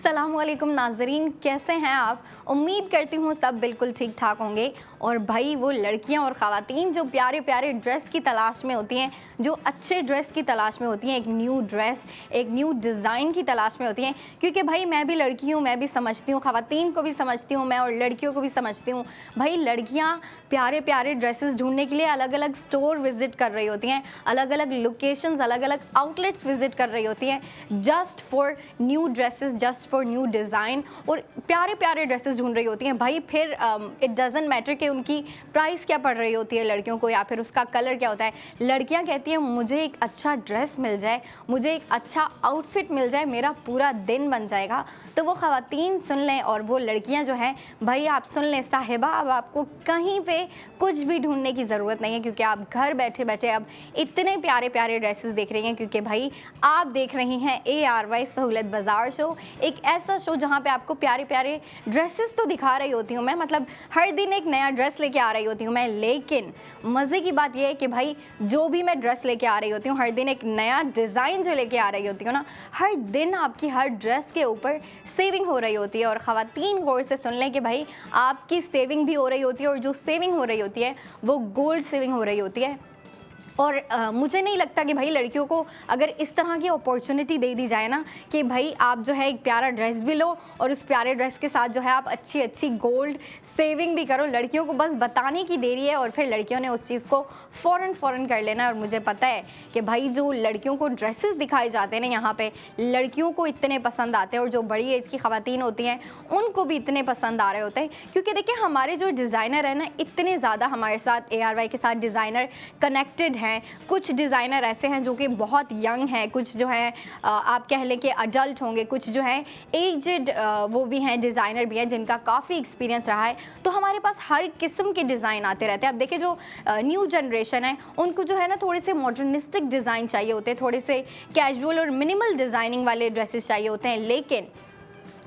अस्सलामुअलैकुम नाज़रीन, कैसे हैं आप। उम्मीद करती हूँ सब बिल्कुल ठीक ठाक होंगे। और भाई वो लड़कियाँ और ख़वातीन जो प्यारे प्यारे ड्रेस की तलाश में होती हैं, जो अच्छे ड्रेस की तलाश में होती हैं, एक न्यू ड्रेस, एक न्यू डिज़ाइन की तलाश में होती हैं। क्योंकि भाई मैं भी लड़की हूँ, मैं भी समझती हूँ, ख़वातीन को भी समझती हूँ मैं, और लड़कियों को भी समझती हूँ। भाई लड़कियाँ प्यारे प्यारे ड्रेसेस ढूंढने के लिए अलग अलग स्टोर विज़िट कर रही होती हैं, अलग अलग लोकेशंस, अलग अलग आउटलेट्स विज़िट कर रही होती हैं, just for new dresses, just for new design, और प्यारे प्यारे ड्रेसेस ढूंढ रही होती हैं। भाई फिर इट डज़ंट मैटर कि उनकी प्राइस क्या पड़ रही होती है लड़कियों को, या फिर उसका कलर क्या होता है। लड़कियां कहती हैं मुझे एक अच्छा ड्रेस मिल जाए, मुझे एक अच्छा आउटफिट मिल जाए, मेरा पूरा दिन बन जाएगा। तो वो ख़वातीन सुन लें और वो लड़कियां जो हैं, भाई आप सुन लें साहिबा, अब आपको कहीं पे कुछ भी ढूंढने की ज़रूरत नहीं है, क्योंकि आप घर बैठे बैठे अब इतने प्यारे प्यारे ड्रेसेस देख रही हैं। क्योंकि भाई आप देख रही हैं ARY सहूलत बाज़ार शो, एक ऐसा शो जहाँ पे आपको प्यारे प्यारे ड्रेसेस तो दिखा रही होती हूँ मैं, मतलब हर दिन एक नया ड्रेस लेके आ रही होती हूँ मैं। लेकिन मज़े की बात यह है कि भाई जो भी मैं ड्रेस लेके आ रही होती हूँ, हर दिन एक नया डिज़ाइन जो लेके आ रही होती हूँ ना, हर दिन आपकी हर ड्रेस के ऊपर सेविंग हो रही होती है। और ख़वातीन गौर से सुन लें कि भाई आपकी सेविंग भी हो रही होती है, और जो सेविंग हो रही होती है वो गोल्ड सेविंग हो रही होती है। और मुझे नहीं लगता कि भाई लड़कियों को अगर इस तरह की अपॉर्चुनिटी दे दी जाए ना, कि भाई आप जो है एक प्यारा ड्रेस भी लो और उस प्यारे ड्रेस के साथ जो है आप अच्छी अच्छी गोल्ड सेविंग भी करो। लड़कियों को बस बताने की देरी है और फिर लड़कियों ने उस चीज़ को फ़ौरन कर लेना है। और मुझे पता है कि भाई जो लड़कियों को ड्रेसेस दिखाए जाते हैं ना यहाँ पे, लड़कियों को इतने पसंद आते हैं, और जो बड़ी एज की ख़वातीन होती हैं उनको भी इतने पसंद आ रहे होते हैं। क्योंकि देखिए हमारे जो डिज़ाइनर है ना, इतने ज़्यादा हमारे साथ ARY के साथ डिज़ाइनर कनेक्टेड हैं। कुछ डिज़ाइनर ऐसे हैं जो कि बहुत यंग हैं, कुछ जो है आप कह लें कि अडल्ट होंगे, कुछ जो है एजड वो भी हैं, डिज़ाइनर भी हैं जिनका काफ़ी एक्सपीरियंस रहा है। तो हमारे पास हर किस्म के डिज़ाइन आते रहते हैं। अब देखिए जो न्यू जनरेशन है उनको जो है ना थोड़े से मॉडर्निस्टिक डिज़ाइन चाहिए होते हैं, थोड़े से कैजुअल और मिनिमल डिज़ाइनिंग वाले ड्रेसेस चाहिए होते हैं। लेकिन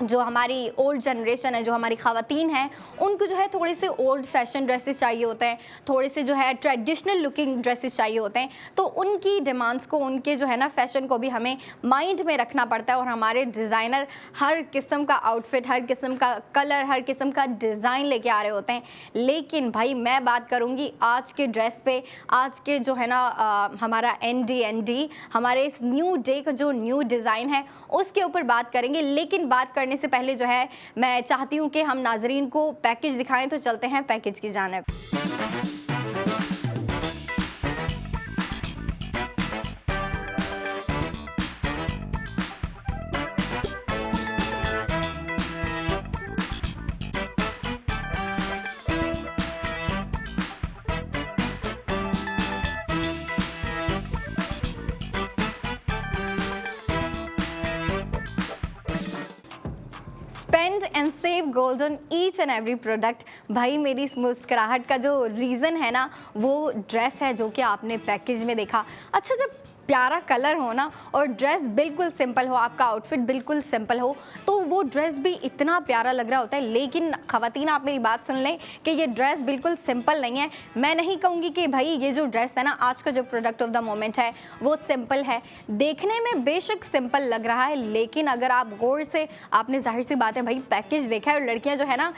जो हमारी ओल्ड जनरेशन है, जो हमारी ख़वातीन हैं, उनको जो है थोड़े से ओल्ड फैशन ड्रेसेस चाहिए होते हैं, थोड़े से जो है ट्रेडिशनल लुकिंग ड्रेसेस चाहिए होते हैं। तो उनकी डिमांड्स को, उनके जो है ना फैशन को भी हमें माइंड में रखना पड़ता है। और हमारे डिज़ाइनर हर किस्म का आउटफिट, हर किस्म का कलर, हर किस्म का डिज़ाइन लेके आ रहे होते हैं। लेकिन भाई मैं बात करूँगी आज के ड्रेस पे, आज के जो है ना हमारा ND हमारे इस न्यू डे का जो न्यू डिज़ाइन है उसके ऊपर बात करेंगे। लेकिन बात करने से पहले जो है मैं चाहती हूँ कि हम नाजरीन को पैकेज दिखाएं, तो चलते हैं पैकेज की जानिब। Spend and save gold on each and every product. भाई मेरी इस मुस्कुराहट का जो रीज़न है ना, वो ड्रेस है जो कि आपने पैकेज में देखा। अच्छा, जब प्यारा कलर हो ना और ड्रेस बिल्कुल सिंपल हो, आपका आउटफिट बिल्कुल सिंपल हो, तो वो ड्रेस भी इतना प्यारा लग रहा होता है। लेकिन ख़वातीन आप मेरी बात सुन लें कि ये ड्रेस बिल्कुल सिंपल नहीं है। मैं नहीं कहूँगी कि भाई ये जो ड्रेस है ना, आज का जो प्रोडक्ट ऑफ द मोमेंट है वो सिंपल है। देखने में बेशक सिंपल लग रहा है, लेकिन अगर आप गौर से, आपने जाहिर सी बात है भाई पैकेज देखा है, और लड़कियाँ जो है ना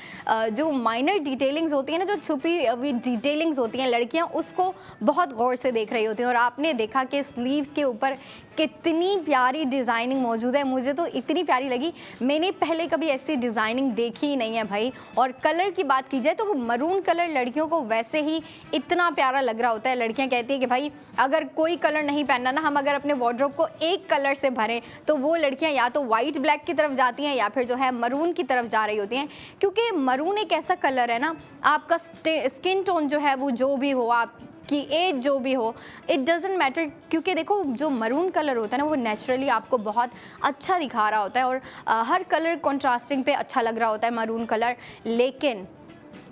जो माइनर डिटेलिंग्स होती हैं ना, जो छुपी हुई डिटेलिंग्स होती हैं, लड़कियाँ उसको बहुत गौर से देख रही होती हैं। और आपने देखा कि स्लीव्स के ऊपर कितनी प्यारी डिज़ाइनिंग मौजूद है। मुझे तो इतनी प्यारी लगी, मैंने पहले कभी ऐसी डिज़ाइनिंग देखी ही नहीं है भाई। और कलर की बात की जाए तो वो मरून कलर लड़कियों को वैसे ही इतना प्यारा लग रहा होता है। लड़कियां कहती हैं कि भाई अगर कोई कलर नहीं पहनना ना, हम अगर अपने वार्डरोब को एक कलर से भरें, तो वो लड़कियां या तो वाइट ब्लैक की तरफ जाती हैं या फिर जो है मरून की तरफ जा रही होती हैं। क्योंकि मरून एक ऐसा कलर है ना, आपका स्किन टोन जो है वो जो भी हो, आप की एज जो भी हो, इट डजेंट मैटर। क्योंकि देखो जो मरून कलर होता है ना, वो नेचुरली आपको बहुत अच्छा दिखा रहा होता है, और हर कलर कॉन्ट्रास्टिंग पे अच्छा लग रहा होता है मरून कलर। लेकिन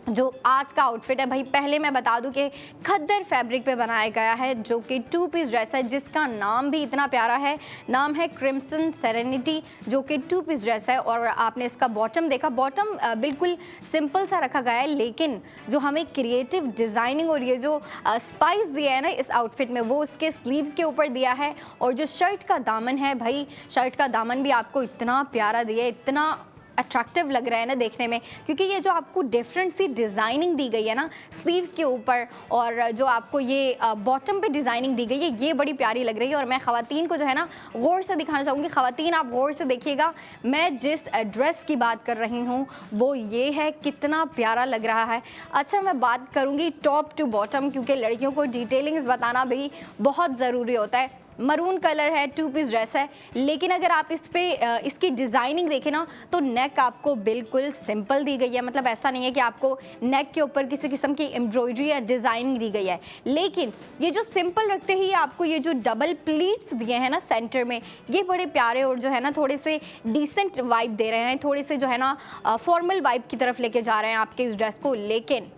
जो आज का आउटफिट है भाई, पहले मैं बता दूं कि खद्दर फैब्रिक पे बनाया गया है, जो कि 2 पीस ड्रेस है जिसका नाम भी इतना प्यारा है। नाम है क्रिम्सन सेरेनिटी, जो कि 2 पीस ड्रेस है। और आपने इसका बॉटम देखा, बॉटम बिल्कुल सिंपल सा रखा गया है, लेकिन जो हमें क्रिएटिव डिज़ाइनिंग और ये जो स्पाइस दिया है ना इस आउटफिट में, वो उसके स्लीव्स के ऊपर दिया है। और जो शर्ट का दामन है भाई, शर्ट का दामन भी आपको इतना प्यारा दिया है, इतना अट्रैक्टिव लग रहा है ना देखने में, क्योंकि ये जो आपको डिफरेंट सी डिज़ाइनिंग दी गई है ना स्लीव्स के ऊपर, और जो आपको ये बॉटम पे डिज़ाइनिंग दी गई है, ये बड़ी प्यारी लग रही है। और मैं ख़वातीन को जो है ना गौर से दिखाना चाहूँगी। ख़वातीन आप गौर से देखिएगा, मैं जिस ड्रेस की बात कर रही हूँ वो ये है, कितना प्यारा लग रहा है। अच्छा, मैं बात करूँगी टॉप टू बॉटम, क्योंकि लड़कियों को डिटेलिंग्स बताना भी बहुत ज़रूरी होता है। मरून कलर है, 2 पीस ड्रेस है, लेकिन अगर आप इस पे इसकी डिज़ाइनिंग देखें ना तो नेक आपको बिल्कुल सिंपल दी गई है। मतलब ऐसा नहीं है कि आपको नेक के ऊपर किसी किस्म की एम्ब्रॉयडरी या डिज़ाइनिंग दी गई है, लेकिन ये जो सिंपल रखते ही आपको ये जो डबल प्लीट्स दिए हैं ना सेंटर में, ये बड़े प्यारे और जो है ना थोड़े से डिसेंट वाइब दे रहे हैं, थोड़े से जो है ना फॉर्मल वाइब की तरफ लेके जा रहे हैं आपके इस ड्रेस को। लेकिन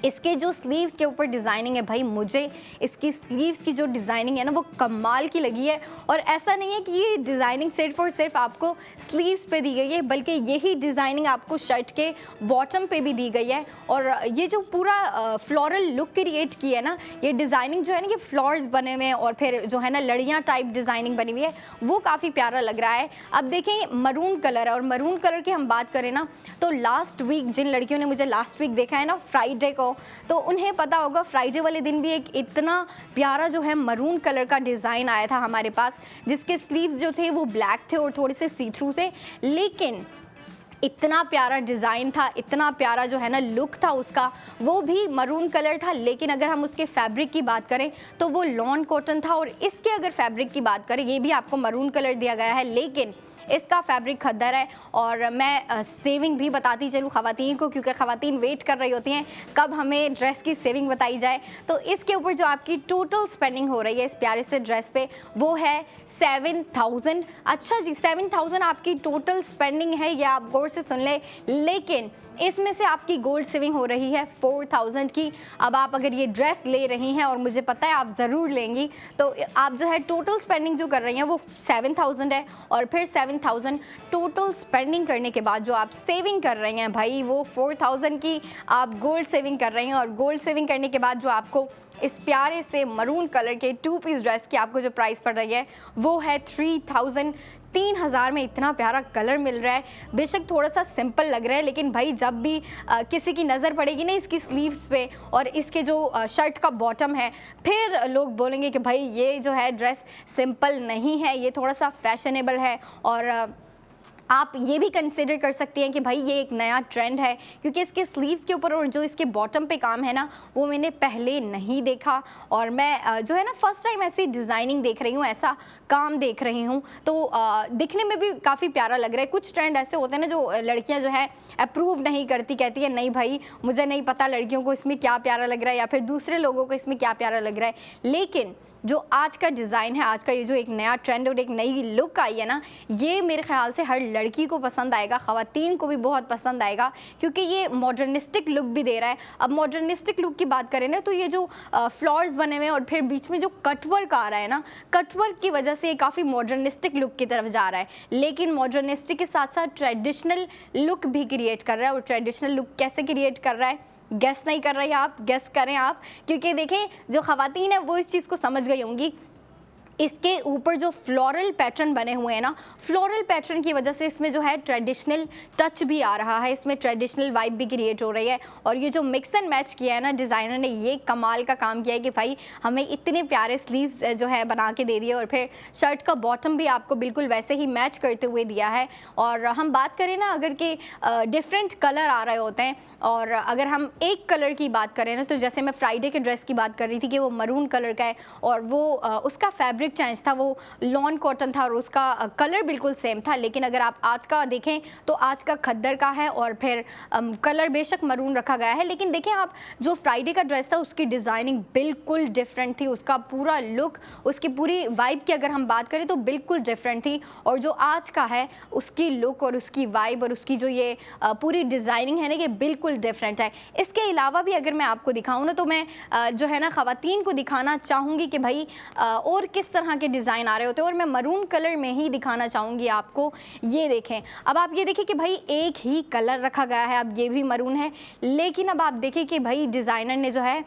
इसके जो स्लीव्स के ऊपर डिज़ाइनिंग है भाई, मुझे इसकी स्लीव्स की जो डिज़ाइनिंग है ना वो कमाल की लगी है। और ऐसा नहीं है कि ये डिज़ाइनिंग सिर्फ और सिर्फ आपको स्लीव्स पे दी गई है, बल्कि यही डिज़ाइनिंग आपको शर्ट के बॉटम पे भी दी गई है। और ये जो पूरा फ्लोरल लुक क्रिएट की है ना, ये डिज़ाइनिंग जो है ना, ये फ्लावर्स बने हुए हैं और फिर जो है ना लड़ियाँ टाइप डिज़ाइनिंग बनी हुई है, वो काफ़ी प्यारा लग रहा है। अब देखें, मरून कलर है, और मरून कलर की हम बात करें ना तो लास्ट वीक जिन लड़कियों ने मुझे लास्ट वीक देखा है ना फ्राइडे को, तो उन्हें पता होगा फ्राइडे वाले दिन भी एक इतना प्यारा जो है मरून कलर का डिज़ाइन आया था हमारे पास, जिसके स्लीव्स जो थे वो ब्लैक थे और थोड़े से सी थ्रू थे, लेकिन इतना प्यारा डिज़ाइन था, इतना प्यारा जो है ना लुक था उसका, वो भी मरून कलर था। लेकिन अगर हम उसके फैब्रिक की बात करें तो वो लॉन कॉटन था। और इसके अगर फैब्रिक की बात करें, ये भी आपको मरून कलर दिया गया है, लेकिन इसका फैब्रिक खद्दर है। और मैं सेविंग भी बताती चलूँ ख़वातीन को, क्योंकि ख़वातीन वेट कर रही होती हैं कब हमें ड्रेस की सेविंग बताई जाए। तो इसके ऊपर जो आपकी टोटल स्पेंडिंग हो रही है इस प्यारे से ड्रेस पे, वो है 7000। अच्छा जी, 7000 आपकी टोटल स्पेंडिंग है, ये आप गौर से सुन ले, लेकिन इसमें से आपकी गोल्ड सेविंग हो रही है 4000 की। अब आप अगर ये ड्रेस ले रही हैं, और मुझे पता है आप ज़रूर लेंगी, तो आप जो है टोटल स्पेंडिंग जो कर रही हैं वो 7000 है। और फिर 7000 टोटल स्पेंडिंग करने के बाद जो आप सेविंग कर रही हैं भाई, वो 4000 की आप गोल्ड सेविंग कर रही हैं। और गोल्ड सेविंग करने के बाद जो आपको इस प्यारे से मरून कलर के 2 पीस ड्रेस की आपको जो प्राइस पड़ रही है वो है 3000। 3000 में इतना प्यारा कलर मिल रहा है। बेशक थोड़ा सा सिंपल लग रहा है, लेकिन भाई जब भी किसी की नज़र पड़ेगी ना इसकी स्लीव्स पे और इसके जो शर्ट का बॉटम है, फिर लोग बोलेंगे कि भाई ये जो है ड्रेस सिंपल नहीं है, ये थोड़ा सा फैशनेबल है। और आप ये भी कंसिडर कर सकती हैं कि भाई ये एक नया ट्रेंड है, क्योंकि इसके स्लीव्स के ऊपर और जो इसके बॉटम पे काम है ना, वो मैंने पहले नहीं देखा। और मैं जो है ना फर्स्ट टाइम ऐसी डिज़ाइनिंग देख रही हूँ, ऐसा काम देख रही हूँ, तो दिखने में भी काफ़ी प्यारा लग रहा है। कुछ ट्रेंड ऐसे होते हैं ना जो लड़कियाँ जो है अप्रूव नहीं करती, कहती है नहीं भाई मुझे नहीं पता लड़कियों को इसमें क्या प्यारा लग रहा है या फिर दूसरे लोगों को इसमें क्या प्यारा लग रहा है। लेकिन जो आज का डिज़ाइन है, आज का ये जो एक नया ट्रेंड और एक नई लुक आई है ना, ये मेरे ख्याल से हर लड़की को पसंद आएगा, ख़वातीन को भी बहुत पसंद आएगा, क्योंकि ये मॉडर्निस्टिक लुक भी दे रहा है। अब मॉडर्निस्टिक लुक की बात करें ना, तो ये जो फ्लावर्स बने हुए हैं और फिर बीच में जो कटवर्क आ रहा है ना, कटवर्क की वजह से ये काफ़ी मॉडर्निस्टिक लुक की तरफ जा रहा है। लेकिन मॉडर्निस्टिक के साथ साथ ट्रेडिशनल लुक भी क्रिएट कर रहा है। और ट्रेडिशनल लुक कैसे क्रिएट कर रहा है, गेस नहीं कर रही आप, गेस करें आप, क्योंकि देखें जो ख़वातीन है वो इस चीज़ को समझ गई होंगी। इसके ऊपर जो फ्लोरल पैटर्न बने हुए हैं ना, फ्लोरल पैटर्न की वजह से इसमें जो है ट्रेडिशनल टच भी आ रहा है, इसमें ट्रेडिशनल वाइब भी क्रिएट हो रही है। और ये जो मिक्स एंड मैच किया है ना डिज़ाइनर ने, ये कमाल का काम किया है कि भाई हमें इतने प्यारे स्लीव्स जो है बना के दे दिए, और फिर शर्ट का बॉटम भी आपको बिल्कुल वैसे ही मैच करते हुए दिया है। और हम बात करें ना अगर कि डिफरेंट कलर आ रहे होते हैं, और अगर हम एक कलर की बात करें ना, तो जैसे मैं फ्राइडे के ड्रेस की बात कर रही थी कि वो मरून कलर का है और वो उसका फैब्रिक फैब्रिक चेंज था, वो लॉन कॉटन था और उसका कलर बिल्कुल सेम था। लेकिन अगर आप आज का देखें तो आज का खद्दर का है और फिर कलर बेशक मरून रखा गया है, लेकिन देखें आप जो फ्राइडे का ड्रेस था उसकी डिज़ाइनिंग बिल्कुल डिफरेंट थी, उसका पूरा लुक, उसकी पूरी वाइब की अगर हम बात करें तो बिल्कुल डिफरेंट थी। और जो आज का है उसकी लुक और उसकी वाइब और उसकी जो ये पूरी डिज़ाइनिंग है ना, ये बिल्कुल डिफरेंट है। इसके अलावा भी अगर मैं आपको दिखाऊँ ना तो मैं जो है ना ख़वातीन को दिखाना चाहूँगी कि भाई और किस तरह के डिज़ाइन आ रहे होते हैं, और मैं मरून कलर में ही दिखाना चाहूँगी आपको। ये देखें, अब आप ये देखिए कि भाई एक ही कलर रखा गया है, अब ये भी मरून है, लेकिन अब आप देखिए कि भाई डिज़ाइनर ने जो है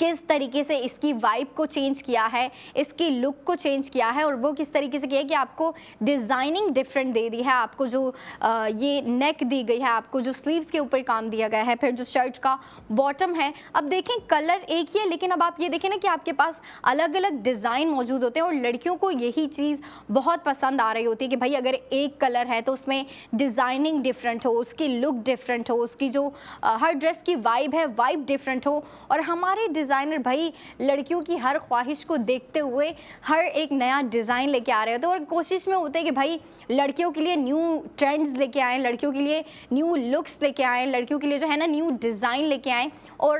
किस तरीके से इसकी वाइब को चेंज किया है, इसकी लुक को चेंज किया है, और वो किस तरीके से किया है कि आपको डिज़ाइनिंग डिफरेंट दे दी है। आपको जो ये नेक दी गई है, आपको जो स्लीव्स के ऊपर काम दिया गया है, फिर जो शर्ट का बॉटम है, अब देखें कलर एक ही है, लेकिन अब आप ये देखें ना कि आपके पास अलग अलग डिज़ाइन मौजूद होते हैं। और लड़कियों को यही चीज़ बहुत पसंद आ रही होती है कि भाई अगर एक कलर है तो उसमें डिज़ाइनिंग डिफरेंट हो, उसकी लुक डिफरेंट हो, उसकी जो हर ड्रेस की वाइब है वाइब डिफरेंट हो। और हमारे डिज़ाइनर भाई लड़कियों की हर ख्वाहिश को देखते हुए हर एक नया डिज़ाइन लेके आ रहे होते हैं, और कोशिश में होते हैं कि भाई लड़कियों के लिए न्यू ट्रेंड्स लेके आएँ, लड़कियों के लिए न्यू लुक्स लेके आएँ, लड़कियों के लिए जो है ना न्यू डिज़ाइन लेके आएँ। और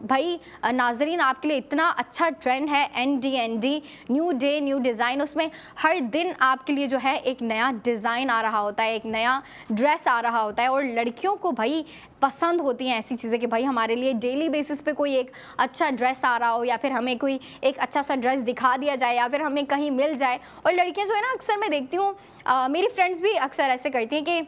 भाई नाज़रीन, आपके लिए इतना अच्छा ट्रेंड है NDND, new day new design, उसमें हर दिन आपके लिए जो है एक नया डिज़ाइन आ रहा होता है, एक नया ड्रेस आ रहा होता है। और लड़कियों को भाई पसंद होती हैं ऐसी चीज़ें कि भाई हमारे लिए डेली बेसिस पे कोई एक अच्छा ड्रेस आ रहा हो, या फिर हमें कोई एक अच्छा सा ड्रेस दिखा दिया जाए, या फिर हमें कहीं मिल जाए। और लड़कियां जो है ना, अक्सर मैं देखती हूँ, मेरी फ्रेंड्स भी अक्सर ऐसे करती हैं कि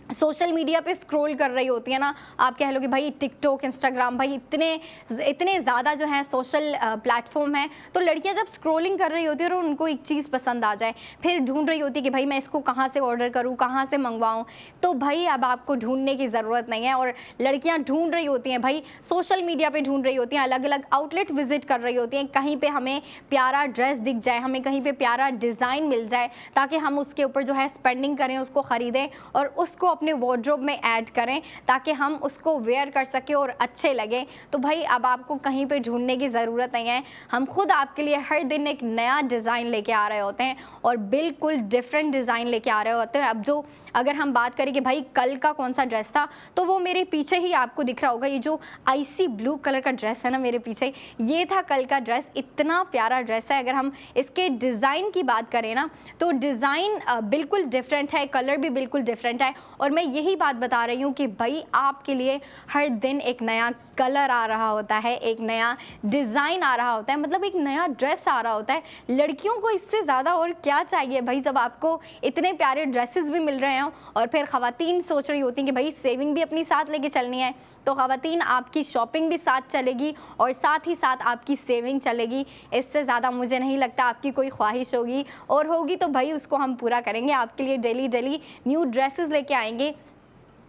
सोशल मीडिया पे स्क्रॉल कर रही होती है ना, आप कह लो कि भाई टिकटॉक, इंस्टाग्राम, भाई इतने ज़्यादा जो है सोशल प्लेटफॉर्म है, तो लड़कियां जब स्क्रॉलिंग कर रही होती है और उनको एक चीज़ पसंद आ जाए, फिर ढूंढ रही होती है कि भाई मैं इसको कहाँ से ऑर्डर करूँ, कहाँ से मंगवाऊँ। तो भाई अब आपको ढूंढने की ज़रूरत नहीं है, और लड़कियाँ ढूंढ रही होती हैं भाई, सोशल मीडिया पर ढूंढ रही होती हैं, अलग अलग आउटलेट विजिट कर रही होती हैं, कहीं पर हमें प्यारा ड्रेस दिख जाए, हमें कहीं पर प्यारा डिज़ाइन मिल जाए, ताकि हम उसके ऊपर जो है स्पेंडिंग करें, उसको ख़रीदें और उसको अपने वार्डरोब में ऐड करें, ताकि हम उसको वेयर कर सकें और अच्छे लगे। तो भाई अब आपको कहीं पे ढूंढने की ज़रूरत नहीं है, हम खुद आपके लिए हर दिन एक नया डिज़ाइन लेके आ रहे होते हैं, और बिल्कुल डिफरेंट डिज़ाइन लेके आ रहे होते हैं। अब जो अगर हम बात करें कि भाई कल का कौन सा ड्रेस था, तो वो मेरे पीछे ही आपको दिख रहा होगा, ये जो आइसी ब्लू कलर का ड्रेस है ना मेरे पीछे, ये था कल का ड्रेस। इतना प्यारा ड्रेस है। अगर हम इसके डिज़ाइन की बात करें ना, तो डिज़ाइन बिल्कुल डिफरेंट है, कलर भी बिल्कुल डिफरेंट है। और मैं यही बात बता रही हूँ कि भाई आपके लिए हर दिन एक नया कलर आ रहा होता है, एक नया डिज़ाइन आ रहा होता है, मतलब एक नया ड्रेस आ रहा होता है। लड़कियों को इससे ज़्यादा और क्या चाहिए भाई, जब आपको इतने प्यारे ड्रेसेस भी मिल रहे हैं, और फिर ख़वातीन सोच रही होती हैं कि भाई सेविंग भी अपनी साथ लेके चलनी है, तो ख़वातीन आपकी शॉपिंग भी साथ चलेगी और साथ ही साथ आपकी सेविंग चलेगी। इससे ज़्यादा मुझे नहीं लगता आपकी कोई ख्वाहिश होगी, और होगी तो भाई उसको हम पूरा करेंगे, आपके लिए डेली डेली न्यू ड्रेसेस लेके आएंगे।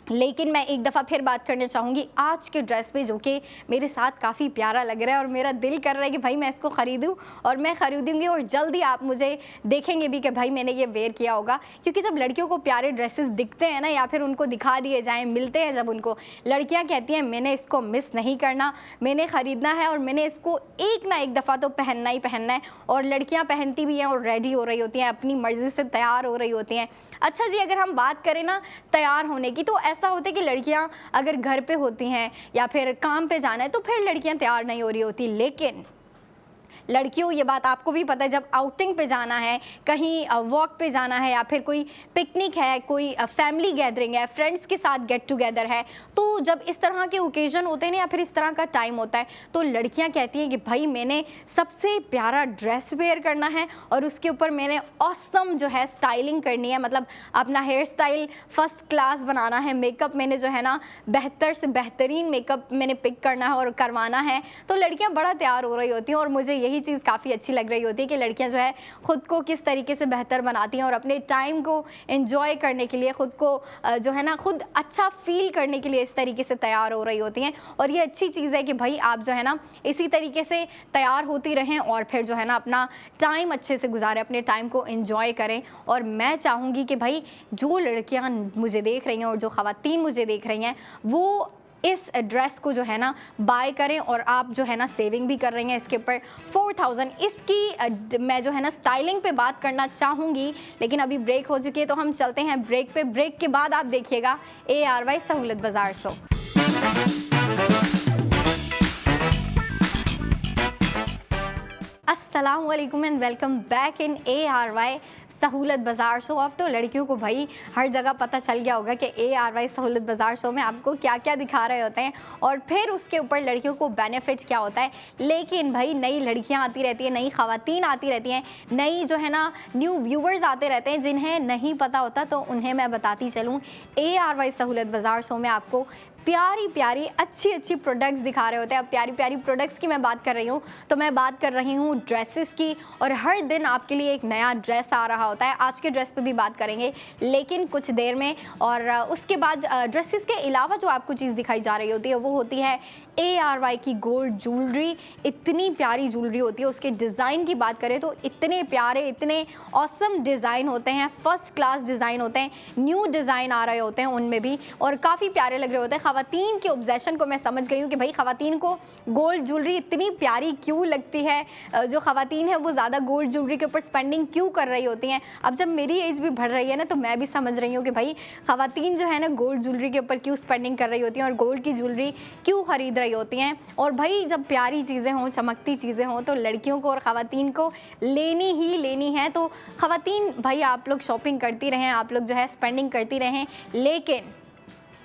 लेकिन मैं एक दफ़ा फिर बात करना चाहूँगी आज के ड्रेस पे, जो कि मेरे साथ काफ़ी प्यारा लग रहा है, और मेरा दिल कर रहा है कि भाई मैं इसको ख़रीदूँ, और मैं ख़रीदूँगी, और जल्दी आप मुझे देखेंगे भी कि भाई मैंने ये वेयर किया होगा। क्योंकि जब लड़कियों को प्यारे ड्रेसेस दिखते हैं ना, या फिर उनको दिखा दिए जाएँ, मिलते हैं जब उनको, लड़कियाँ कहती हैं मैंने इसको मिस नहीं करना, मैंने ख़रीदना है, और मैंने इसको एक ना एक दफ़ा तो पहनना ही पहनना है। और लड़कियाँ पहनती भी हैं और रेडी हो रही होती हैं, अपनी मर्ज़ी से तैयार हो रही होती हैं। अच्छा जी, अगर हम बात करें ना तैयार होने की, तो ऐसा होता है कि लड़कियां अगर घर पे होती हैं या फिर काम पे जाना है, तो फिर लड़कियां तैयार नहीं हो रही होती। लेकिन लड़कियों, ये बात आपको भी पता है, जब आउटिंग पे जाना है, कहीं वॉक पे जाना है, या फिर कोई पिकनिक है, कोई फैमिली गैदरिंग है, फ्रेंड्स के साथ गेट टुगेदर है, तो जब इस तरह के ओकेजन होते हैं ना, या फिर इस तरह का टाइम होता है, तो लड़कियां कहती हैं कि भाई मैंने सबसे प्यारा ड्रेस वेयर करना है, और उसके ऊपर मैंने ऑसम जो है स्टाइलिंग करनी है, मतलब अपना हेयर स्टाइल फर्स्ट क्लास बनाना है, मेकअप मैंने जो है ना बेहतर से बेहतरीन मेकअप मैंने पिक करना है और करवाना है। तो लड़कियाँ बड़ा तैयार हो रही होती हैं, और मुझे यही चीज़ काफ़ी अच्छी लग रही होती है कि लड़कियां जो है ख़ुद को किस तरीके से बेहतर बनाती हैं, और अपने टाइम को एंजॉय करने के लिए, ख़ुद को जो है ना खुद अच्छा फील करने के लिए इस तरीके से तैयार हो रही होती हैं। और ये अच्छी चीज़ है कि भाई आप जो है ना इसी तरीके से तैयार होती रहें, और फिर जो है ना अपना टाइम अच्छे से गुजारें, अपने टाइम को एंजॉय करें। और मैं चाहूँगी कि भाई जो लड़कियाँ मुझे देख रही हैं और जो ख़वातीन मुझे देख रही हैं, वो इस ड्रेस को जो है ना बाय करें और आप जो है ना सेविंग भी कर रही हैं इसके ऊपर 4000। इसकी मैं जो है ना स्टाइलिंग पे बात करना चाहूँगी, लेकिन अभी ब्रेक हो चुकी है तो हम चलते हैं ब्रेक पे। ब्रेक के बाद आप देखिएगा ARY सहूलत बाज़ार शो। अस्सलाम वालेकुम and welcome back in ARY सहूलत बाज़ार शो। अब तो लड़कियों को भाई हर जगह पता चल गया होगा कि ARY सहूलत बाज़ार शो में आपको क्या क्या दिखा रहे होते हैं और फिर उसके ऊपर लड़कियों को बेनिफिट क्या होता है। लेकिन भाई नई लड़कियां आती रहती हैं, नई ख़वातीन आती रहती हैं, नई जो है ना न्यू व्यूवर्स आते रहते हैं जिन्हें नहीं पता होता, तो उन्हें मैं बताती चलूँ ARY सहूलत बाज़ार शो में आपको प्यारी प्यारी अच्छी अच्छी प्रोडक्ट्स दिखा रहे होते हैं। अब प्यारी प्यारी प्रोडक्ट्स की मैं बात कर रही हूँ तो मैं बात कर रही हूँ ड्रेसेस की, और हर दिन आपके लिए एक नया ड्रेस आ रहा होता है। आज के ड्रेस पे भी बात करेंगे लेकिन कुछ देर में, और उसके बाद ड्रेसेस के अलावा जो आपको चीज़ दिखाई जा रही होती है वो होती है ARY की गोल्ड ज्वेलरी। इतनी प्यारी ज्वेलरी होती है, उसके डिज़ाइन की बात करें तो इतने प्यारे, इतने ऑसम डिज़ाइन होते हैं, फर्स्ट क्लास डिज़ाइन होते हैं, न्यू डिज़ाइन आ रहे होते हैं उनमें भी, और काफ़ी प्यारे लग रहे होते हैं। ख़वातीन की ऑब्जेशन को मैं समझ गई हूँ कि भाई ख़वातीन को गोल्ड ज्वेलरी इतनी प्यारी क्यों लगती है। जो ख़वातीन है वो ज़्यादा गोल्ड ज्वेलरी के ऊपर स्पेंडिंग क्यों कर रही होती हैं। अब जब मेरी एज भी बढ़ रही है ना तो मैं भी समझ रही हूँ कि भाई ख़वातीन जो है ना गोल्ड ज्वेलरी के ऊपर क्यों स्पेंडिंग कर रही होती हैं और गोल्ड की ज्वेलरी क्यों ख़रीद रही होती हैं। और भाई जब प्यारी चीज़ें हों, चमकती चीज़ें हों तो लड़कियों को और ख़वातीन को लेनी ही लेनी है। तो ख़वातीन भाई आप लोग शॉपिंग करती रहें, आप लोग जो है स्पेंडिंग करती रहें, लेकिन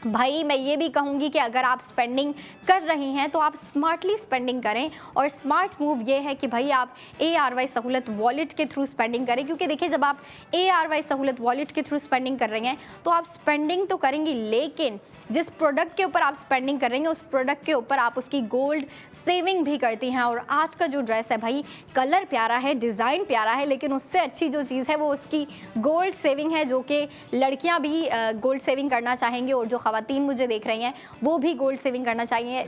भाई मैं ये भी कहूँगी कि अगर आप स्पेंडिंग कर रही हैं तो आप स्मार्टली स्पेंडिंग करें। और स्मार्ट मूव ये है कि भाई आप ARY सहूलत वॉलेट के थ्रू स्पेंडिंग करें, क्योंकि देखिए जब आप ARY सहूलत वॉलेट के थ्रू स्पेंडिंग कर रही हैं तो आप स्पेंडिंग तो करेंगी, लेकिन जिस प्रोडक्ट के ऊपर आप स्पेंडिंग कर रही हैं उस प्रोडक्ट के ऊपर आप उसकी गोल्ड सेविंग भी करती हैं। और आज का जो ड्रेस है भाई कलर प्यारा है, डिज़ाइन प्यारा है, लेकिन उससे अच्छी जो चीज़ है वो उसकी गोल्ड सेविंग है, जो कि लड़कियां भी गोल्ड सेविंग करना चाहेंगी और जो ख़वातीन मुझे देख रही हैं वो भी गोल्ड सेविंग करना चाहिए।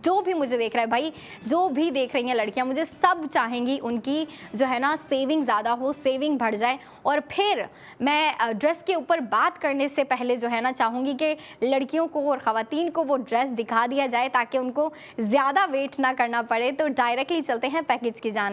जो भी मुझे देख रहा है भाई, जो भी देख रही हैं लड़कियां, मुझे सब चाहेंगी उनकी जो है ना सेविंग ज़्यादा हो, सेविंग बढ़ जाए। और फिर मैं ड्रेस के ऊपर बात करने से पहले जो है ना चाहूँगी कि लड़कियों को और ख़वातीन को वो ड्रेस दिखा दिया जाए ताकि उनको ज़्यादा वेट ना करना पड़े। तो डायरेक्टली चलते हैं पैकेज की जाने।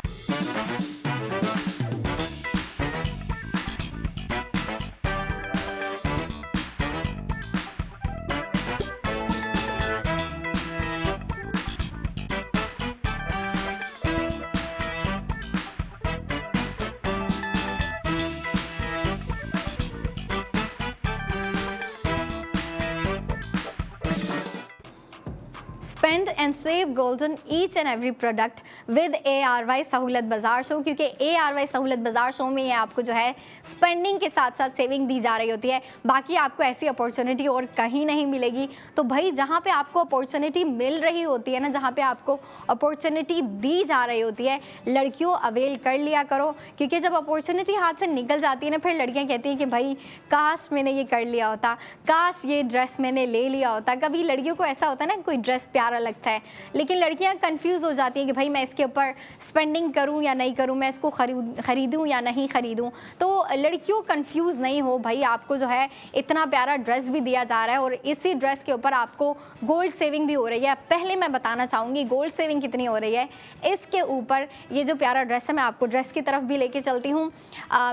Spend and save gold on each and every product with ARY सहूलत बाज़ार शो, क्योंकि ARY सहूलत बाज़ार शो में ये आपको जो है स्पेंडिंग के साथ साथ सेविंग दी जा रही होती है। बाकी आपको ऐसी अपॉर्चुनिटी और कहीं नहीं मिलेगी। तो भाई जहाँ पे आपको अपॉर्चुनिटी मिल रही होती है ना, जहाँ पे आपको अपॉर्चुनिटी दी जा रही होती है, लड़कियों अवेल कर लिया करो, क्योंकि जब अपॉर्चुनिटी हाथ से निकल जाती है ना फिर लड़कियाँ कहती हैं कि भाई काश मैंने ये कर लिया होता, काश ये ड्रेस मैंने ले लिया होता। कभी लड़कियों को ऐसा होता है ना कोई ड्रेस प्यारा लगता है, लेकिन लड़कियां कंफ्यूज हो जाती हैं कि भाई मैं इसके ऊपर स्पेंडिंग करूं या नहीं करूं, मैं इसको खरीदूं या नहीं खरीदूं। तो लड़कियों कंफ्यूज नहीं हो भाई, आपको जो है इतना प्यारा ड्रेस भी दिया जा रहा है और इसी ड्रेस के ऊपर आपको गोल्ड सेविंग भी हो रही है। पहले मैं बताना चाहूँगी गोल्ड सेविंग कितनी हो रही है। इसके ऊपर ये जो प्यारा ड्रेस है, मैं आपको ड्रेस की तरफ भी लेके चलती हूँ।